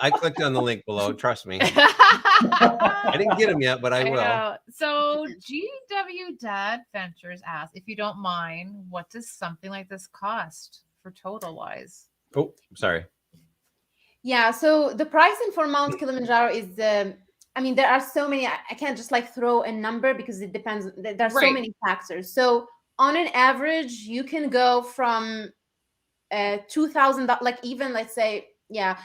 I clicked on the link below. Trust me. I didn't get them yet, but I will. So GW Dad Ventures asks, if you don't mind, what does something like this cost for total wise? Oh, sorry. Yeah, so the pricing for Mount Kilimanjaro is, there are so many, I can't just like throw a number because it depends. There are so many factors. So on an average, you can go from $2,000, like even let's say on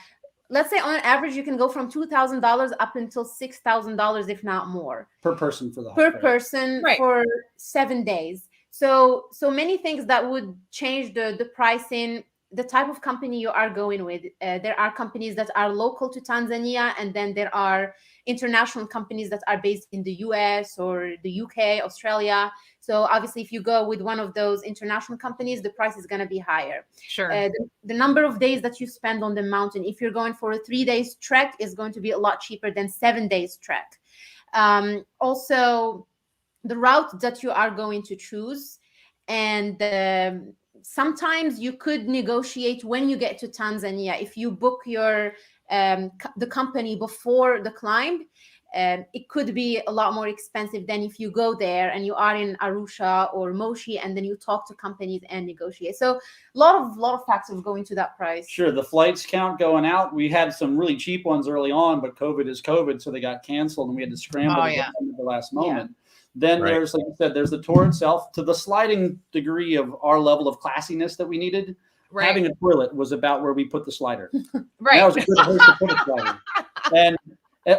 an average, you can go from $2,000 up until $6,000, if not more. Per person for the hike. Person for 7 days. So many things that would change the pricing. The type of company you are going with. There are companies that are local to Tanzania, and then there are international companies that are based in the US or the UK, Australia. So obviously, if you go with one of those international companies, the price is going to be higher. Sure. The number of days that you spend on the mountain, if you're going for a 3 days trek, is going to be a lot cheaper than 7 days trek. Also, the route that you are going to choose, and sometimes you could negotiate when you get to Tanzania. If you book your the company before the climb, it could be a lot more expensive than if you go there and you are in Arusha or Moshi and then you talk to companies and negotiate. So a lot of factors go into that price. Sure, the flights count going out. We had some really cheap ones early on, but COVID is COVID, so they got canceled and we had to scramble to get them at the last moment. Then there's, like you said, there's the tour itself. To the sliding degree of our level of classiness that we needed, having a toilet was about where we put the slider. That was a good place to put a slider. And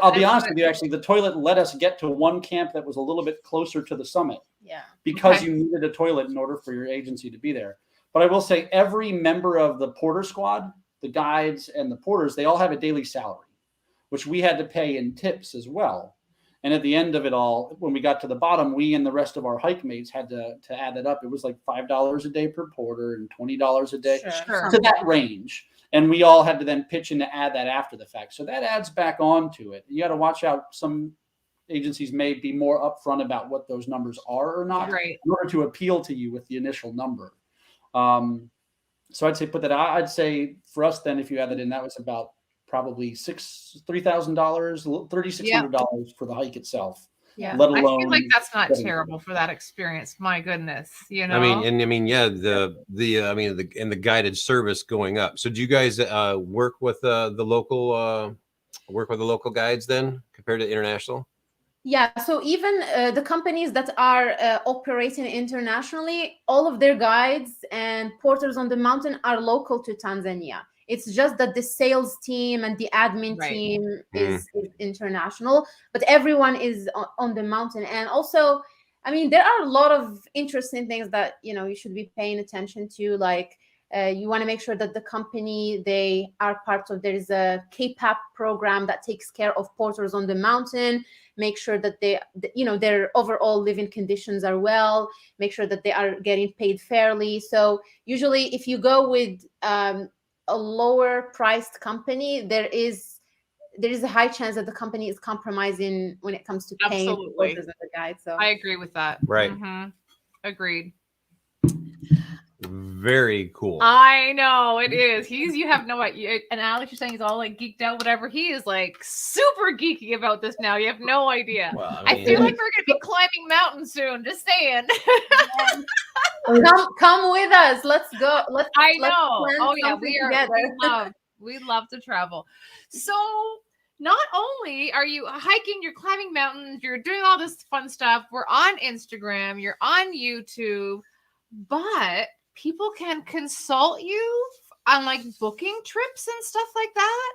I'll be honest with you, actually, the toilet let us get to one camp that was a little bit closer to the summit. Yeah. Because you needed a toilet in order for your agency to be there. But I will say every member of the porter squad, the guides and the porters, they all have a daily salary, which we had to pay in tips as well. And at the end of it all, when we got to the bottom, we and the rest of our hike mates had to add it up. It was like $5 a day per porter and $20 a day to that range. And we all had to then pitch in to add that after the fact. So that adds back on to it. You got to watch out. Some agencies may be more upfront about what those numbers are or not in order to appeal to you with the initial number. So I'd say put that out. I'd say for us then, if you add that in, that was about probably $3,000, $3,600 for the hike itself. Yeah, let alone I feel like that's not terrible for that experience. My goodness, you know. The guided service going up. So do you guys work with the local guides then compared to international? Yeah, so even the companies that are operating internationally, all of their guides and porters on the mountain are local to Tanzania. It's just that the sales team and the admin team is international, but everyone is on the mountain. And also, I mean, there are a lot of interesting things that, you know, you should be paying attention to. Like you want to make sure that the company, they are part of, there is a KPAP program that takes care of porters on the mountain. Make sure that they, you know, their overall living conditions are well, make sure that they are getting paid fairly. So usually if you go with a lower priced company, there is a high chance that the company is compromising when it comes to paying the porters and the guides. So I agree with that. Right. Agreed. Very cool. I know it is. You have no idea. And Alex, you're saying he's all like geeked out, whatever. He is like super geeky about this now. You have no idea. Well, I feel like we're gonna be climbing mountains soon. Just saying. Come with us. Let's go. I know. Oh yeah, we love to travel. So not only are you hiking, you're climbing mountains, you're doing all this fun stuff. We're on Instagram, you're on YouTube, but people can consult you on like booking trips and stuff like that.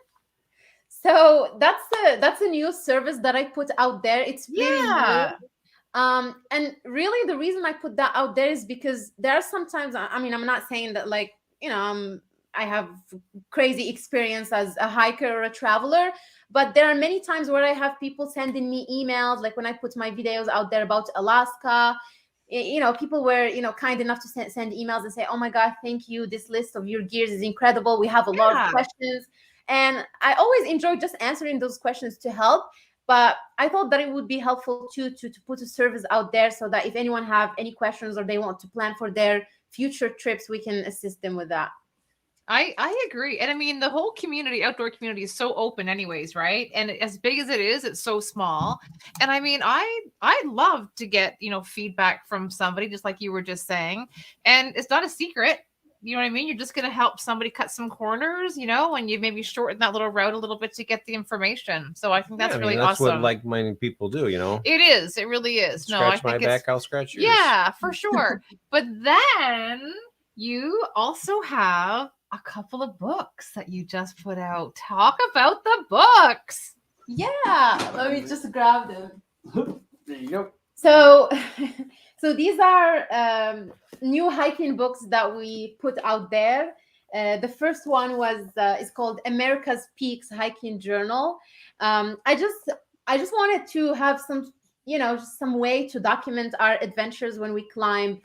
So that's a new service that I put out there. It's pretty new. And really the reason I put that out there is because there are sometimes, I mean, I'm not saying that like, you know, I have crazy experience as a hiker or a traveler, but there are many times where I have people sending me emails, like when I put my videos out there about Alaska, you know, people were, you know, kind enough to send emails and say, oh my God, thank you. This list of your gears is incredible. We have a lot of questions. And I always enjoy just answering those questions to help. But I thought that it would be helpful to put a service out there so that if anyone have any questions or they want to plan for their future trips, we can assist them with that. I agree. And I mean, the whole community, outdoor community is so open anyways, right? And as big as it is, it's so small. And I mean, I love to get, you know, feedback from somebody, just like you were just saying. And it's not a secret. You know what I mean? You're just going to help somebody cut some corners, you know, and you maybe shorten that little route a little bit to get the information. So I think that's really that's awesome. That's what like-minded people do, you know? It is. It really is. Scratch my back, I'll scratch yours. Yeah, for sure. But then you also have a couple of books that you just put out. Talk about the books. Yeah, let me just grab them. There you go. So these are new hiking books that we put out there. The first one is called America's Peaks Hiking Journal. I just wanted to have some, you know, some way to document our adventures when we climb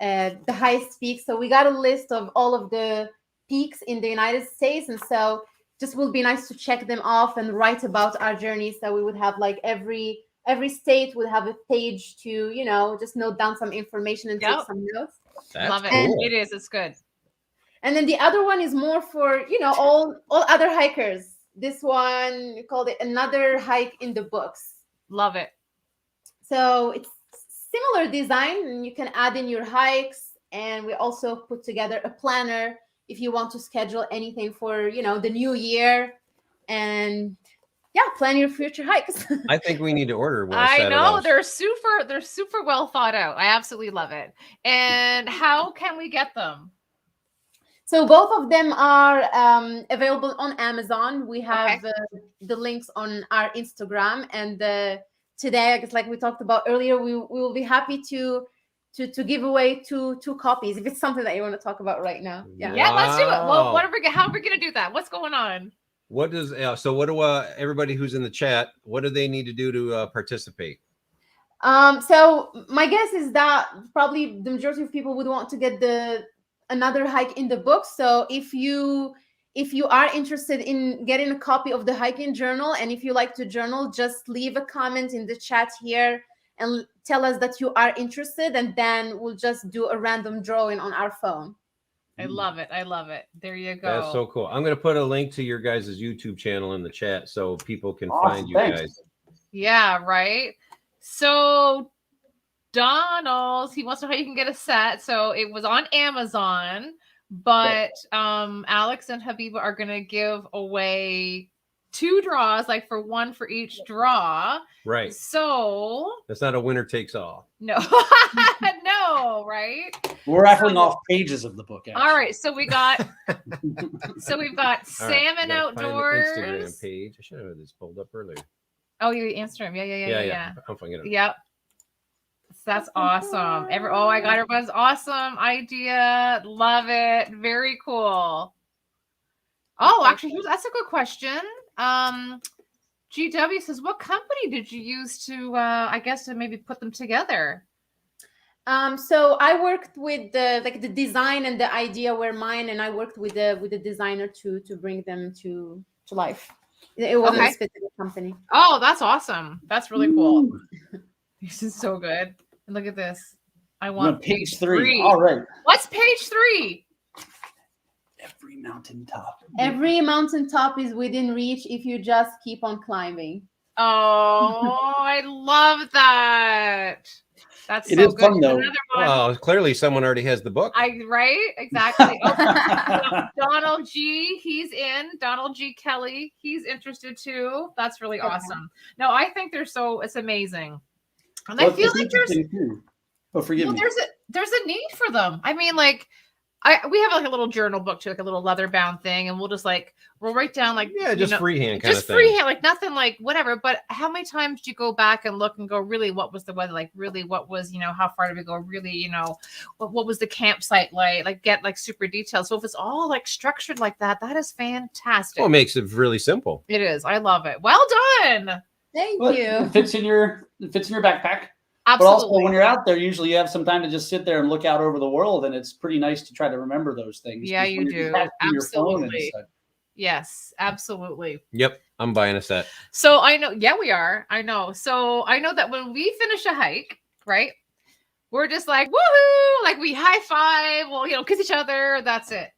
the highest peaks. So we got a list of all of the peaks in the United States, and so just will be nice to check them off and write about our journeys. So we would have like every state would have a page to, you know, just note down some information and take some notes. Love it. Cool. It is. It's good. And then the other one is more for, you know, all other hikers. this one, we called it Another Hike in the Books. Love it. So it's similar design, and you can add in your hikes. And we also put together a planner if you want to schedule anything for, the new year. And yeah, plan your future hikes. I think we need to order one. I know they're super well thought out. I absolutely love it. And how can we get them? So both of them are available on Amazon. We have the links on our Instagram, and today, I guess, like we talked about earlier, we will be happy to give away two copies if it's something that you want to talk about right now. Yeah, let's do it. Well, how are we gonna do that? What's going on? What does what do everybody who's in the chat, what do they need to do to participate? So my guess is that probably the majority of people would want to get Another Hike in the Book. So if you are interested in getting a copy of the hiking journal, and if you like to journal, just leave a comment in the chat here and tell us that you are interested, and then we'll just do a random drawing on our phone. I love it. There you go. That's so cool. I'm going to put a link to your guys' YouTube channel in the chat so people can find you guys. Yeah, right. So Donald, he wants to know how you can get a set. So it was on Amazon, but Alex and Habiba are going to give away 2 draws, like one for each draw. Right. So that's not a winner takes all. No. No, right? We're raffling off pages of the book. Actually. All right. So we've got Salmon Outdoors. Find the Instagram page. I should have had this pulled up earlier. Oh, you Instagram. Yeah. I'm finding it. Yep. That's awesome. I got everyone's awesome idea. Love it. Very cool. Oh, actually, that's a good question. GW says, what company did you use to, to maybe put them together? So I worked with the design and the idea were mine, and I worked with the designer to bring them to life. It wasn't a specific company. Oh, that's awesome. That's really cool. This is so good. And look at this. I want page 3. All right. What's page 3? Every mountaintop. Every mountaintop is within reach if you just keep on climbing. Oh, I love that. That's it so is good. Fun though. Oh, clearly someone already has the book. Right? Exactly. Donald G, he's in. Donald G Kelly, he's interested too. That's really awesome. No, I think it's amazing. And I feel like there's a need for them. I mean, like, we have like a little journal book too, like a little leather bound thing, and we'll write down just freehand kind of thing. Freehand, like nothing like whatever. But how many times do you go back and look and go, really, what was the weather like? Really, what was, how far did we go? Really, what was the campsite like? Like get like super detailed. So if it's all like structured like that, that is fantastic. Well, it makes it really simple. It is. I love it. Well done. Thank you. It fits in your backpack. Absolutely. But also when you're out there, usually you have some time to just sit there and look out over the world, and it's pretty nice to try to remember those things. Yeah, you do. Absolutely. Yes, absolutely. Yep, I'm buying a set. So I know, we are. I know. So I know that when we finish a hike, right, we're just like, woohoo, like we high five, we'll, kiss each other. That's it.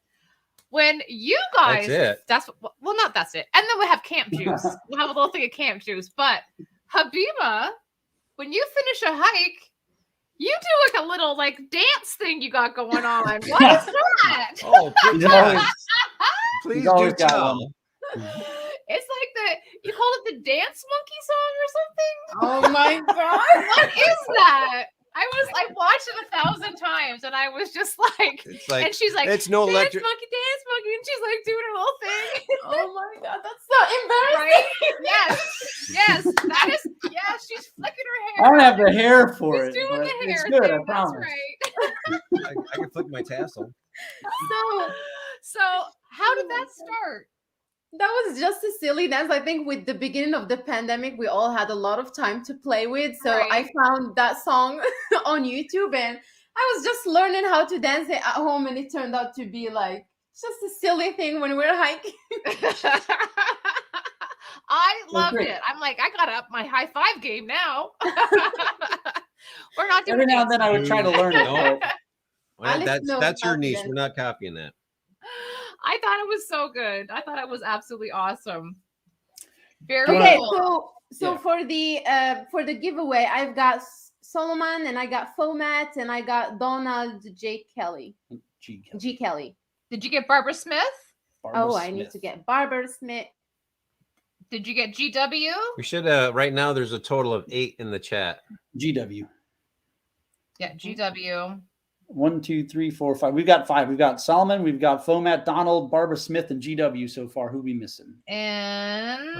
When you guys, that's it. Not that's it. And then we have camp juice. We'll have a little thing of camp juice. But Habiba, when you finish a hike, you do like a little like dance thing you got going on. What is that? Oh, please do tell. It's like you call it the dance monkey song or something? Oh my God. What is that? I watched it 1,000 times, and I was just like, and she's like, it's no dance monkey, and she's like doing her little thing. Oh my God, that's so embarrassing. Right? Yes, that is, she's flicking her hair. I don't have the hair for she's it. Doing the hair it's good, thing. I promise. That's right. I can flick my tassel. So how did that start? That was just a silly dance. I think with the beginning of the pandemic, we all had a lot of time to play with. So I found that song on YouTube, and I was just learning how to dance it at home, and it turned out to be like just a silly thing when we're hiking. I loved it. I'm like, I got up my high five game now. We're not doing every now and then I would try to learn it. No. That's your niche. We're not copying that. I thought it was so good. I thought it was absolutely awesome. Very Okay, cool. so Yeah. for the giveaway, I've got Solomon and I got Fomat and I got Donald J. Kelly. G. Kelly. Did you get Barbara Smith? Barbara I need to get Barbara Smith. Did you get GW? We should right now there's a total of 8 in the chat. GW. Yeah, GW. 1, 2, 3, 4, 5. We've got 5. We've got Solomon, we've got Fomat, Donald, Barbara Smith, and GW so far. Who we missing? And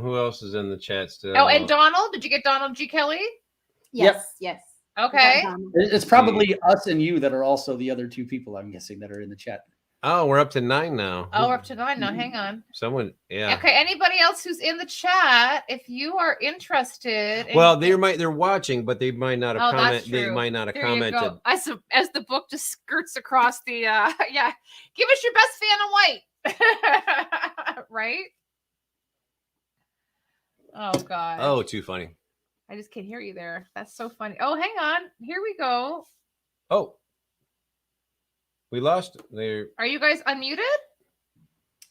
Who else is in the chat still? oh, and Donald. Did you get Donald G. Kelly? Yes, yes. Okay. It's probably us and you that are also the other 2 people, I'm guessing, that are in the chat. Oh, we're up to 9 now. Oh, we're up to 9 now. Hang on. Someone, yeah. Okay. Anybody else who's in the chat, if you are interested, Well, they're watching, but they might not have that's commented. They true. might not have There you commented. go. As the book just skirts across the yeah. Give us your best fan of white. Right? Oh god. Oh, too funny. I just can't hear you there. That's so funny. Oh, hang on. Here we go. Oh, we lost. There. Are you guys unmuted?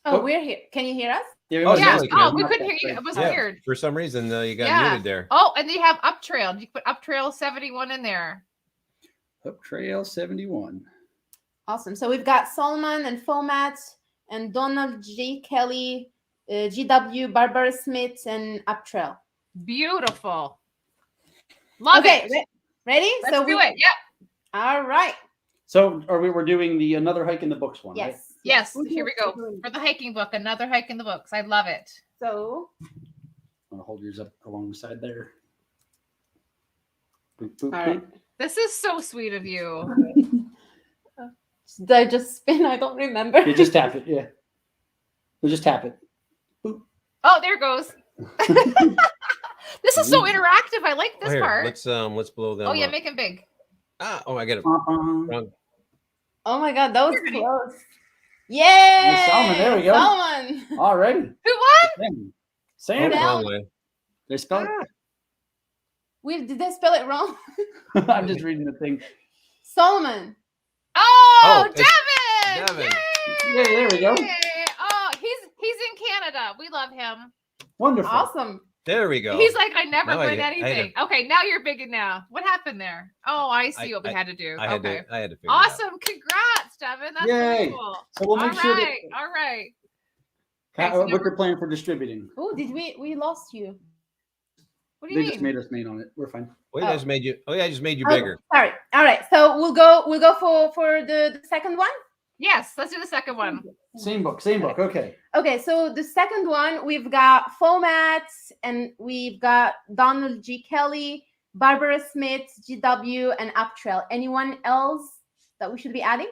Oh, we're here. Can you hear us? Yeah, Oh, Yeah. yeah, we Oh, can. we couldn't hear you. It was Yeah, weird. for some reason you got Yeah. muted there. Oh, and they have Up Trail. Did you put Up Trail 71 in there? Up Trail 71. Awesome. So we've got Solomon and Fomat and Donald J. Kelly, GW, Barbara Smith, and Up Trail. Beautiful. Love it. Ready? Let's do it. Yep. All right. So we're doing the Another Hike in the Books one, right? Yes. Here we go. For the hiking book, another hike in the books. I love it. So I'm going to hold yours up alongside there. Boop, boop, all right. boop. This is so sweet of you. Did I just spin? I don't remember. Yeah, just tap it. Yeah. We'll just tap it. Boop. Oh, there it goes. This is so interactive. I like this Here, part. let's blow them. Oh yeah, up. make him big. I got it. Wrong. Oh my God, that was You're ready. close. Yay! Yeah, Solomon, there we go. Solomon. Alrighty. Who won? Oh, Sam. wrong way. They spell Did they spell it wrong? it? I'm just reading the thing. Solomon. Oh, it's Devin! Devin. Yeah, there we go. Yay! Oh, he's in Canada. We love him. Wonderful. Awesome. There we go. He's like, I never Now I win get- I had anything. Okay, now you're big now. What happened there? Oh, I see what we had to do. I had Okay. to figure it out. Awesome. Congrats, Devin. That's Yay. really cool. So we'll make sure that All right. what they're planning for distributing. Oh, did we lost you? What do you They mean? just made us main on it. We're fine. Wait, I just made you. Oh yeah, I just made you Oh, bigger. sorry. All right. So we'll go for the second one. Yes, let's do the second one. Same book. Okay. Okay, so the second one, we've got Fomat and we've got Donald G. Kelly, Barbara Smith, GW, and Up Trail. Anyone else that we should be adding?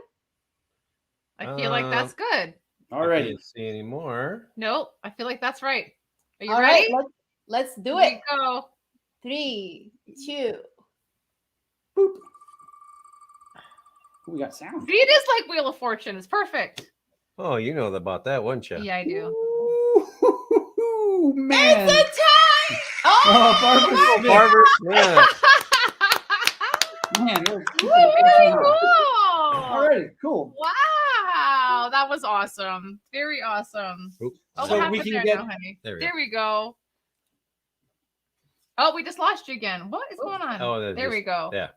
I feel like that's good. I Alrighty. can't see any more. Nope, I feel like that's right. Are you All ready? right, let's do Here it. we go. 3, 2. Boop. We got sound. See, it is like Wheel of Fortune. It's perfect. Oh, you know about that, wouldn't you? Yeah, I do. Ooh, man. It's a tie! Oh, Barbara. Barbara Smith. Man, we're Very cool. Alrighty, cool. Wow, that was awesome. Very awesome. Oop. Oh, So what we happened can there get- now, honey? There we There we go. Oh, we just lost you again. What is going on? Oh, there we go. Yeah.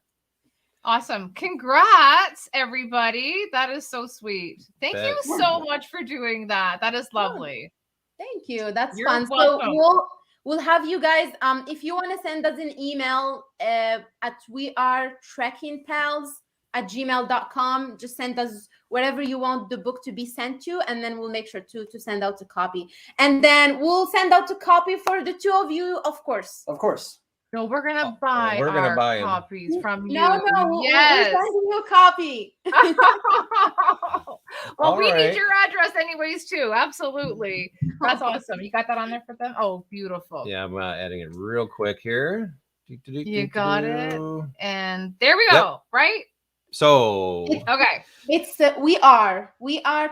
Awesome. Congrats, everybody. That is so sweet. Thank you That's so wonderful. much for doing that. That is lovely. Thank you. That's You're fun. welcome. So we'll have you guys. If you want to send us an email at wearetrekkingpals@gmail.com, just send us wherever you want the book to be sent to, and then we'll make sure to send out a copy. And then we'll send out a copy for the two of you, of course. Of course. No, we're gonna Oh, buy we're gonna our buy 'em. copies from you. No, we're Yes. sending you a copy. Well, we All need right. your address anyways too. Absolutely. That's awesome. You got that on there for them? Oh, beautiful. Yeah, I'm adding it real quick here. You got it. And there we go. Right? So, Okay. It's we are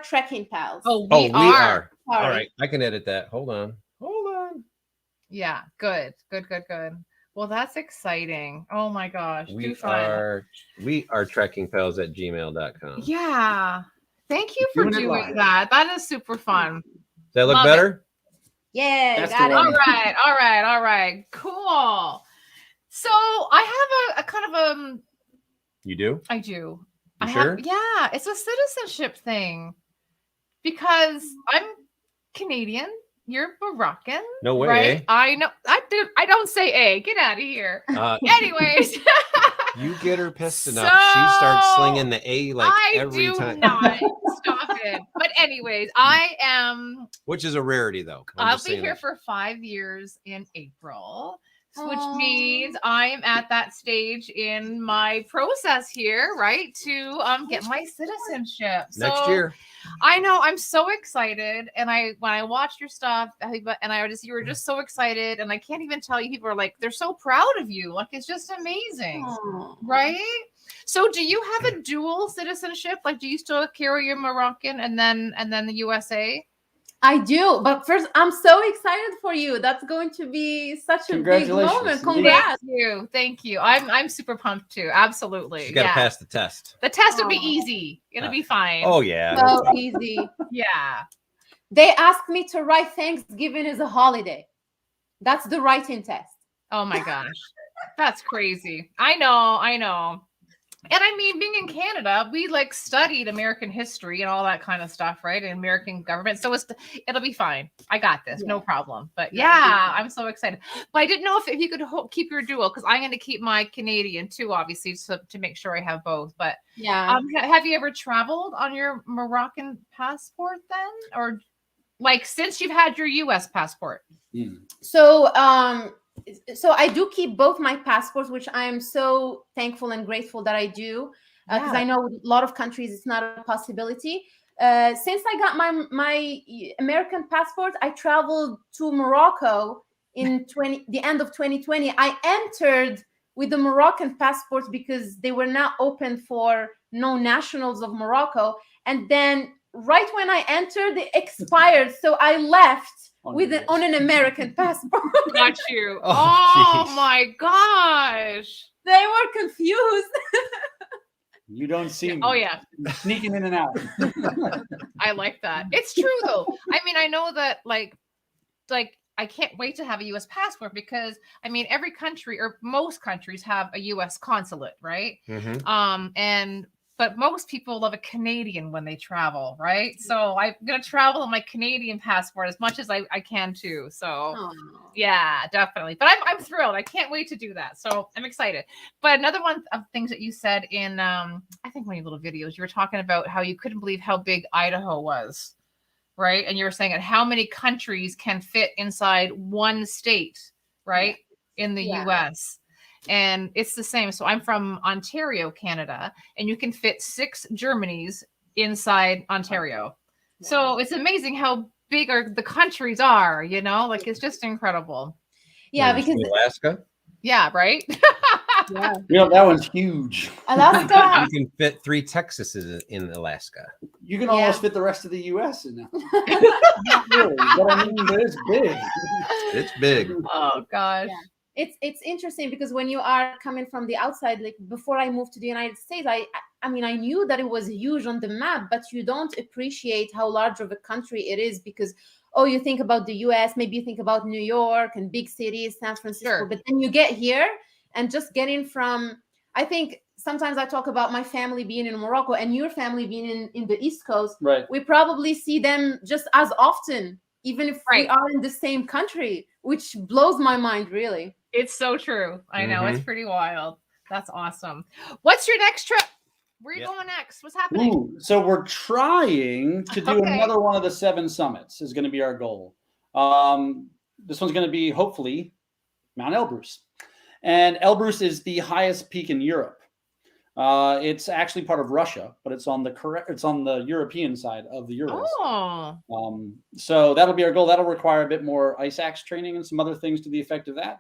trekking pals. Oh, we are. All Sorry. right, I can edit that. Hold on. Yeah. Good. Well, that's exciting. Oh my gosh. We Too fun. are trekkingpals@gmail.com. Does Yeah. Thank you for Doing it doing live. that. That is super fun. that look Love it. better? Yeah, That's got the it. one. All right. Cool. So I have a kind of You do? I do. You sure? Yeah, it's a citizenship thing because I'm Canadian. You're Moroccan. No way. Right? I know. I don't say A. Get out of here. Anyways. You get her pissed enough. She starts slinging the A like every time. I do not. Stop it. But anyways, I am. Which is a rarity, though. I'll be here for 5 years in April. Which means I am at that stage in my process here, right, to get my citizenship Next year. I know I'm so excited, and when I watched your stuff, and you were just so excited, and I can't even tell you. People are like, they're so proud of you, like it's just amazing, right? So, do you have a dual citizenship? Like, do you still carry your Moroccan and then the USA? I do, but first, I'm so excited for you. That's going to be such a big moment. Congrats! Thank you. I'm super pumped too. Absolutely. You got to pass the test. The test will be easy. It'll be fine. Oh yeah, so easy. Yeah. They asked me to write Thanksgiving as a holiday. That's the writing test. Oh my gosh, that's crazy. I know. And I mean, being in Canada, we like studied American history and all that kind of stuff, right? And American government. So it'll be fine. I got this, no problem. But yeah, I'm so excited. But I didn't know if you could keep your dual, because I'm going to keep my Canadian too, obviously, to make sure I have both. But yeah, have you ever traveled on your Moroccan passport then, or like since you've had your U.S. passport? So I do keep both my passports, which I am so thankful and grateful that I do, because I know a lot of countries it's not a possibility. Since I got my American passport, I traveled to Morocco in the end of 2020. I entered with the Moroccan passport because they were not open for non-nationals of Morocco, and then right when I entered, they expired, so I left on an American passport. Got you. Oh my gosh. They were confused. You don't see me. Oh yeah. Sneaking in and out. I like that. It's true though. I mean, I know that like I can't wait to have a US passport, because I mean every country or most countries have a US consulate, right? Mm-hmm. But most people love a Canadian when they travel, right? So I'm going to travel on my Canadian passport as much as I can too. So yeah, definitely. But I'm thrilled. I can't wait to do that. So I'm excited. But another one of things that you said in, I think one of your little videos, you were talking about how you couldn't believe how big Idaho was, right? And you were saying that how many countries can fit inside one state, right? In the US. And it's the same. So I'm from Ontario, Canada, and you can fit 6 Germanys inside Ontario. Yeah. So it's amazing how big the countries are, like it's just incredible. Yeah, because Alaska. Yeah, right. Yeah, that one's huge. Alaska. You can fit 3 Texases in Alaska. You can almost fit the rest of the U.S. in that. Not really, but I mean, it's big. It's big. Oh gosh. Yeah. It's interesting because when you are coming from the outside, like before I moved to the United States, I mean, I knew that it was huge on the map, but you don't appreciate how large of a country it is because, you think about the US, maybe you think about New York and big cities, San Francisco, but then you get here and just getting from, I think sometimes I talk about my family being in Morocco and your family being in the East Coast. Right. We probably see them just as often, even if we are in the same country, which blows my mind, really. It's so true. I know. It's pretty wild. That's awesome. What's your next trip? Where are you going next? What's happening? So we're trying to do another one of the 7 summits is going to be our goal. This one's going to be hopefully Mount Elbrus. And Elbrus is the highest peak in Europe. It's actually part of Russia, but it's on the European side of the Urals. Oh. So that'll be our goal. That'll require a bit more ice axe training and some other things to the effect of that.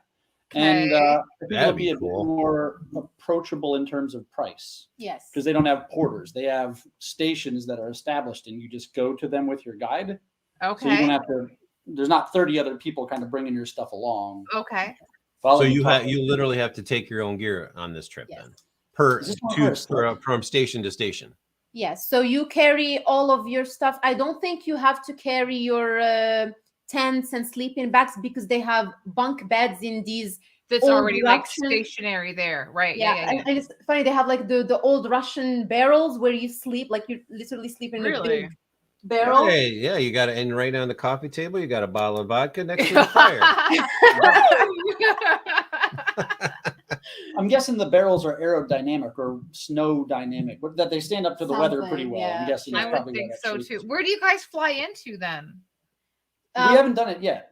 And I think it'll be a bit more approachable in terms of price. Yes. Because they don't have porters. They have stations that are established and you just go to them with your guide. Okay. So you don't have to, there's not 30 other people kind of bringing your stuff along. Okay. So you literally have to take your own gear on this trip then? From station to station. Yes. So you carry all of your stuff. I don't think you have to carry your tents and sleeping bags because they have bunk beds in these. That's old already like Russian- stationary there, right? Yeah, and it's funny. They have like the old Russian barrels where you sleep, like you literally sleep in a Really? big barrel. Hey, yeah, you got it. And right on the coffee table, you got a bottle of vodka next to the fire. I'm guessing the barrels are aerodynamic or snow dynamic, but that they stand up to the weather pretty Something, well. yeah. I'm guessing. I that's would probably think why that so shape too. is. Where do you guys fly into then? We haven't done it yet.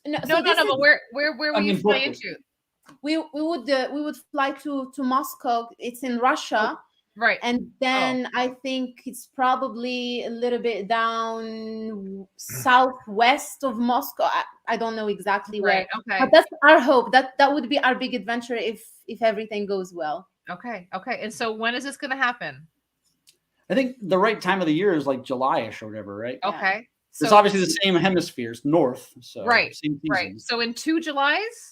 No, No, but where will I you mean, fly book it. into? we would fly to Moscow. It's in Russia. Right. And then I think it's probably a little bit down southwest of Moscow. I don't know exactly Right. where. Okay. But that's our hope. That would be our big adventure if everything goes well. Okay. And so when is this going to happen? I think the right time of the year is like July-ish or whatever, right? Yeah. Okay. It's So obviously the same hemispheres, north. So Right, same right. seasons. So in 2 Julys?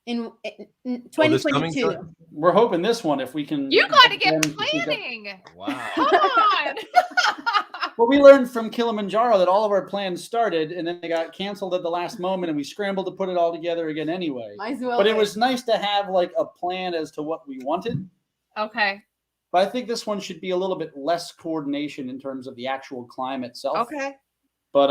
In Oh, this coming 2022. July? We're hoping this one, if we can. You got to get again, if we go- planning. Wow. Come on. Well, we learned from Kilimanjaro that all of our plans started and then they got canceled at the last moment, and we scrambled to put it all together again anyway. Might as well But it be. was nice to have like a plan as to what we wanted. Okay. But I think this one should be a little bit less coordination in terms of the actual climb itself. Okay. But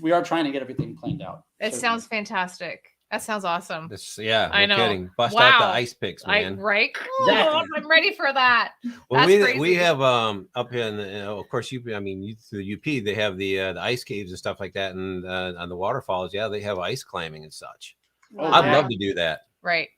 we are trying to get everything planned out. It So- sounds fantastic. That sounds awesome. Yeah, I no know. kidding. Bust out the Wow. ice picks, man. Right? Exactly. I'm ready for that. Well, That's we crazy. have up in of course through the UP they have the ice caves and stuff like that, and on the waterfalls, yeah, they have ice climbing and such. Oh, I'd yeah. love to do that. Right.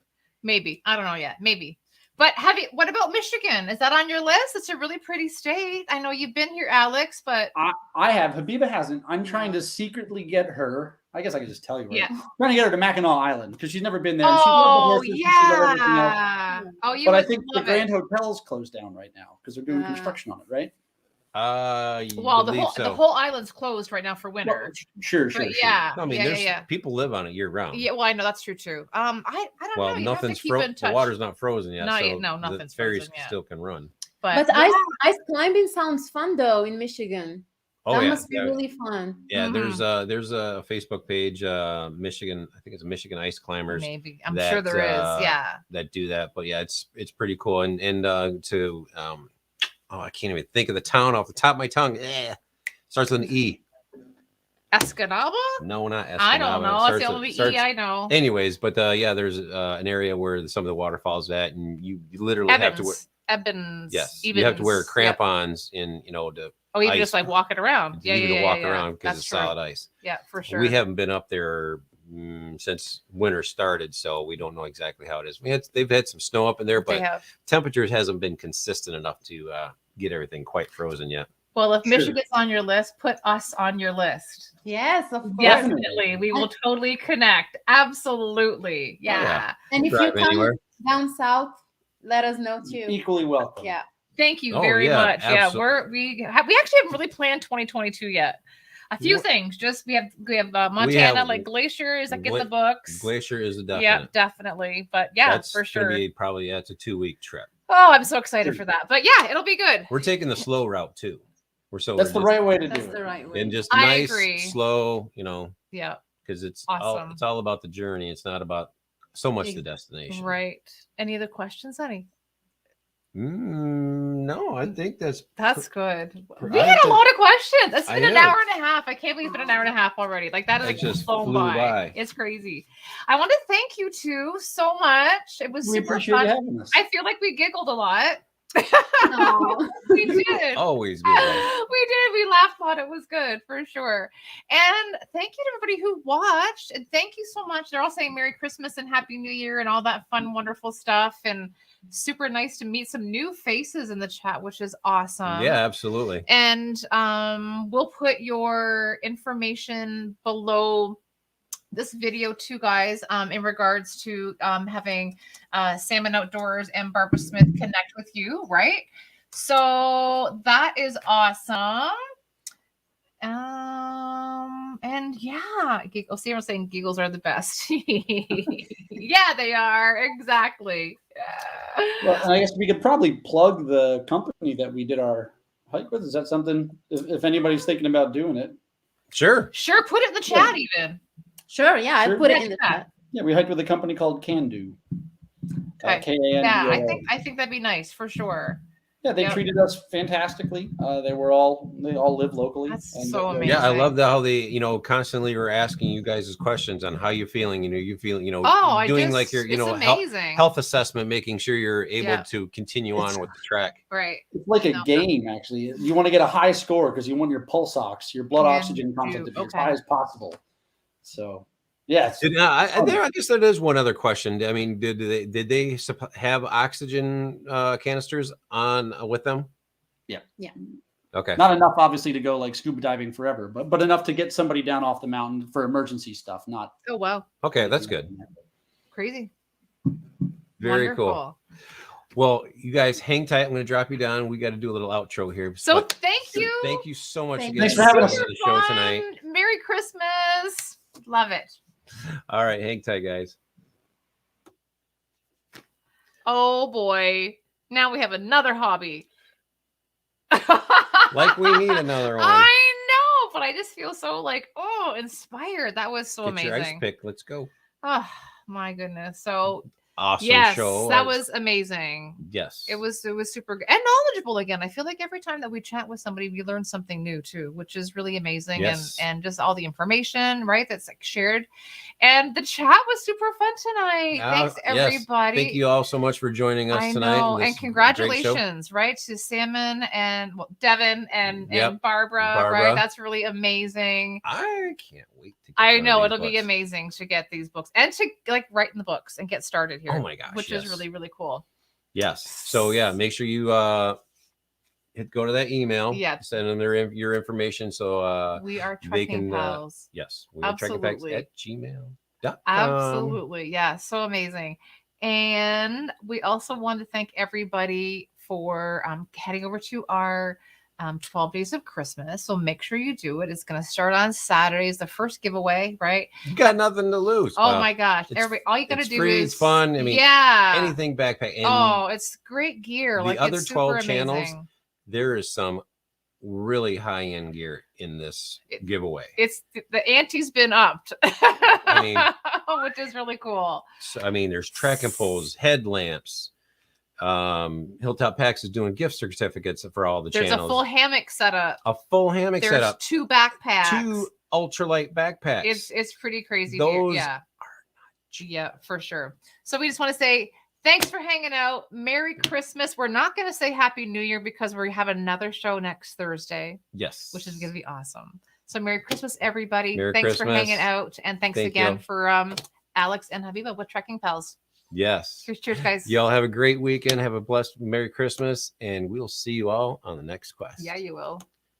Maybe. I don't know yet. Maybe. But what about Michigan? Is that on your list? It's a really pretty state. I know you've been here, Alex, but I have. Habiba hasn't. I'm trying to secretly get her. I guess I could just tell you. Right? yeah. Trying to get her to Mackinac Island because she's never been there. And she's loved the Oh, horses and she's loved everything else. yeah. Oh, you But I would think the love Grand it. Hotel's closed down right now because they're doing construction on it, right? Well, the whole island's closed right now for winter. Well, sure. But yeah. I mean, yeah. people live on it year round. Yeah, well, I know that's true too. I don't know. Well, You have to nothing's keep in the touch. water's not frozen yet. Not so yet. No, the nothing's ferries frozen yet. still can run. But yeah. ice climbing sounds fun though in Michigan. Oh That yeah, must be really fun. yeah. Mhm. There's a Facebook page, Michigan. I think it's Michigan Ice Climbers Maybe I'm that, sure there is. Yeah. that do that. But yeah, it's pretty cool. And to I can't even think of the town off the top of my tongue. Starts with an E. Escanaba? No, not Escanaba. I don't know. That's the only starts- E I know. Anyways, but yeah, there's an area where some of the waterfalls at, and you literally have to wear. Evans. Yes, you have to wear Yep. crampons in to Oh, even ice. just like walking around. Yeah, even yeah, to walk yeah. around because That's it's true. solid ice. Yeah, for sure. We haven't been up there since winter started, so we don't know exactly how it is. They've had some snow up in there, They but have. temperatures hasn't been consistent enough to get everything quite frozen yet. Well, if Sure. Michigan's on your list, put us on your list. Yes, of course. Definitely. We will totally connect. Absolutely. Yeah. yeah. And if you Drive come anywhere. down south, let us know too. Equally welcome. Yeah. Thank you Oh, very yeah, much. Yeah, absolutely. we actually haven't really planned 2022 yet. A few What? things. Just we have Montana, have like Glacier is like in Gla- the books. Glacier is a definite. Yeah, definitely. But yeah, That's for gonna sure. be probably it's a 2-week trip. Oh, I'm so excited for that. But yeah, it'll be good. We're taking the slow route too. That's we're the just- right way to do That's it. the right way. and just I nice, agree. slow, Yeah. because it's Awesome. all about the journey. It's not about so much the destination. Right. Any other questions, honey? No, I think that's good. I We had a think- lot of questions. It's I been an know. hour and a half. I can't believe it's been an hour and a half already. Like that It is just flown flew by. It's crazy. I want to thank you two so much. It was We super appreciate fun. you having us. I feel like we giggled a lot. Aw. We did. always good. We did. We laughed a lot. It was good for sure. And thank you to everybody who watched. And thank you so much. They're all saying Merry Christmas and Happy New Year and all that fun, wonderful stuff. And super nice to meet some new faces in the chat, which is awesome. Yeah, absolutely. And we'll put your information below this video too, guys, in regards to having Salmon Outdoors and Barbara Smith connect with you, right? So that is awesome. And yeah, Sarah's saying giggles are the best. Yeah, they are. Exactly. Well, and I guess we could probably plug the company that we did our hike with. Is that something, if anybody's thinking about doing it? Sure. Sure, put it in the chat even. Sure, yeah, Sure. I put it in the Yeah. chat. Yeah, we hiked with a company called Can Do. Okay. K-A-N-D-O-O. Yeah, I think that'd be nice for sure. Yeah, they Yep. treated us fantastically. They all live locally. That's and so they're- Yeah, I amazing. love how they, constantly were asking you guys questions on how you're feeling. You feel, Oh, doing like your, it's amazing. health assessment, making sure you're able Yeah. to continue on with the track. Right. It's like a No. game, actually. You want to get a high score because you want your pulse ox, your blood Can oxygen content to be as do. high as possible. So, yes. I guess there is one other question. I mean, did they have oxygen canisters on with them? Yeah. Yeah. Okay. Not enough, obviously, to go like scuba diving forever, but enough to get somebody down off the mountain for emergency stuff. Not Oh wow. Okay, that's good. Crazy. Very cool. Wonderful. Well, you guys hang tight. I'm going to drop you down. We got to do a little outro here. So But thank you. Thank you so much Thank again you. Thanks for having us. on the show tonight. Merry Christmas. Love it. All right, hang tight, guys. Oh boy. Now we have another hobby. Like we need another one. I know, but I just feel so inspired. That was so Get your ice amazing. pick. Let's go. Oh my goodness. So Awesome yes, show. that was amazing. Yes. It was super good and knowledgeable again. I feel like every time that we chat with somebody, we learn something new too, which is really amazing. Yes. And just all the information, right? That's shared. And the chat was super fun tonight. Thanks Yes. everybody. Thank you all so much for joining us I tonight. know. in this And great show. congratulations, right, to Salmon and Devin and Yep. Barbara, right? Barbara. That's really amazing. I can't wait to get I one of know these it'll be books. amazing to get these books and to write in the books and get started here. Oh my gosh, which yes. is really, really cool. Yes. So yeah, make sure you go to that email. Yeah. Send them your information. So We are they trekking can pals. yes, we are Absolutely. trekkingpacks@gmail.com. Absolutely. Yeah. So amazing. And we also want to thank everybody for heading over to our 12 Days of Christmas. So make sure you do it. It's going to start on Saturdays, the first giveaway, right? You got nothing to lose. Oh Wow. my gosh. It's- All you got to it's do free, is it's fun. I mean, yeah. anything backpack. And Oh, it's great gear. the Like other it's super 12 channels, amazing. there is some really high-end gear in this giveaway. It's the ante's been upped. I mean, which is really cool. So, I mean, there's trekking poles, headlamps. Hilltop Packs is doing gift certificates for all the There's channels. a full hammock setup. A full hammock There's setup. 2 backpacks. 2 ultralight backpacks. It's pretty crazy. Those yeah. Yeah, for sure. So we just want to say thanks for hanging out. Merry Christmas. We're not going to say Happy New Year because we have another show next Thursday, Yes. which is going to be awesome. So Merry Christmas, everybody. Merry Thanks for Christmas. hanging out. And thanks Thank again you. for Alex and Habiba with Trekking Pals. Yes. Cheers, guys. Y'all have a great weekend. Have a blessed Merry Christmas, and we'll see you all on the next quest. Yeah, you will.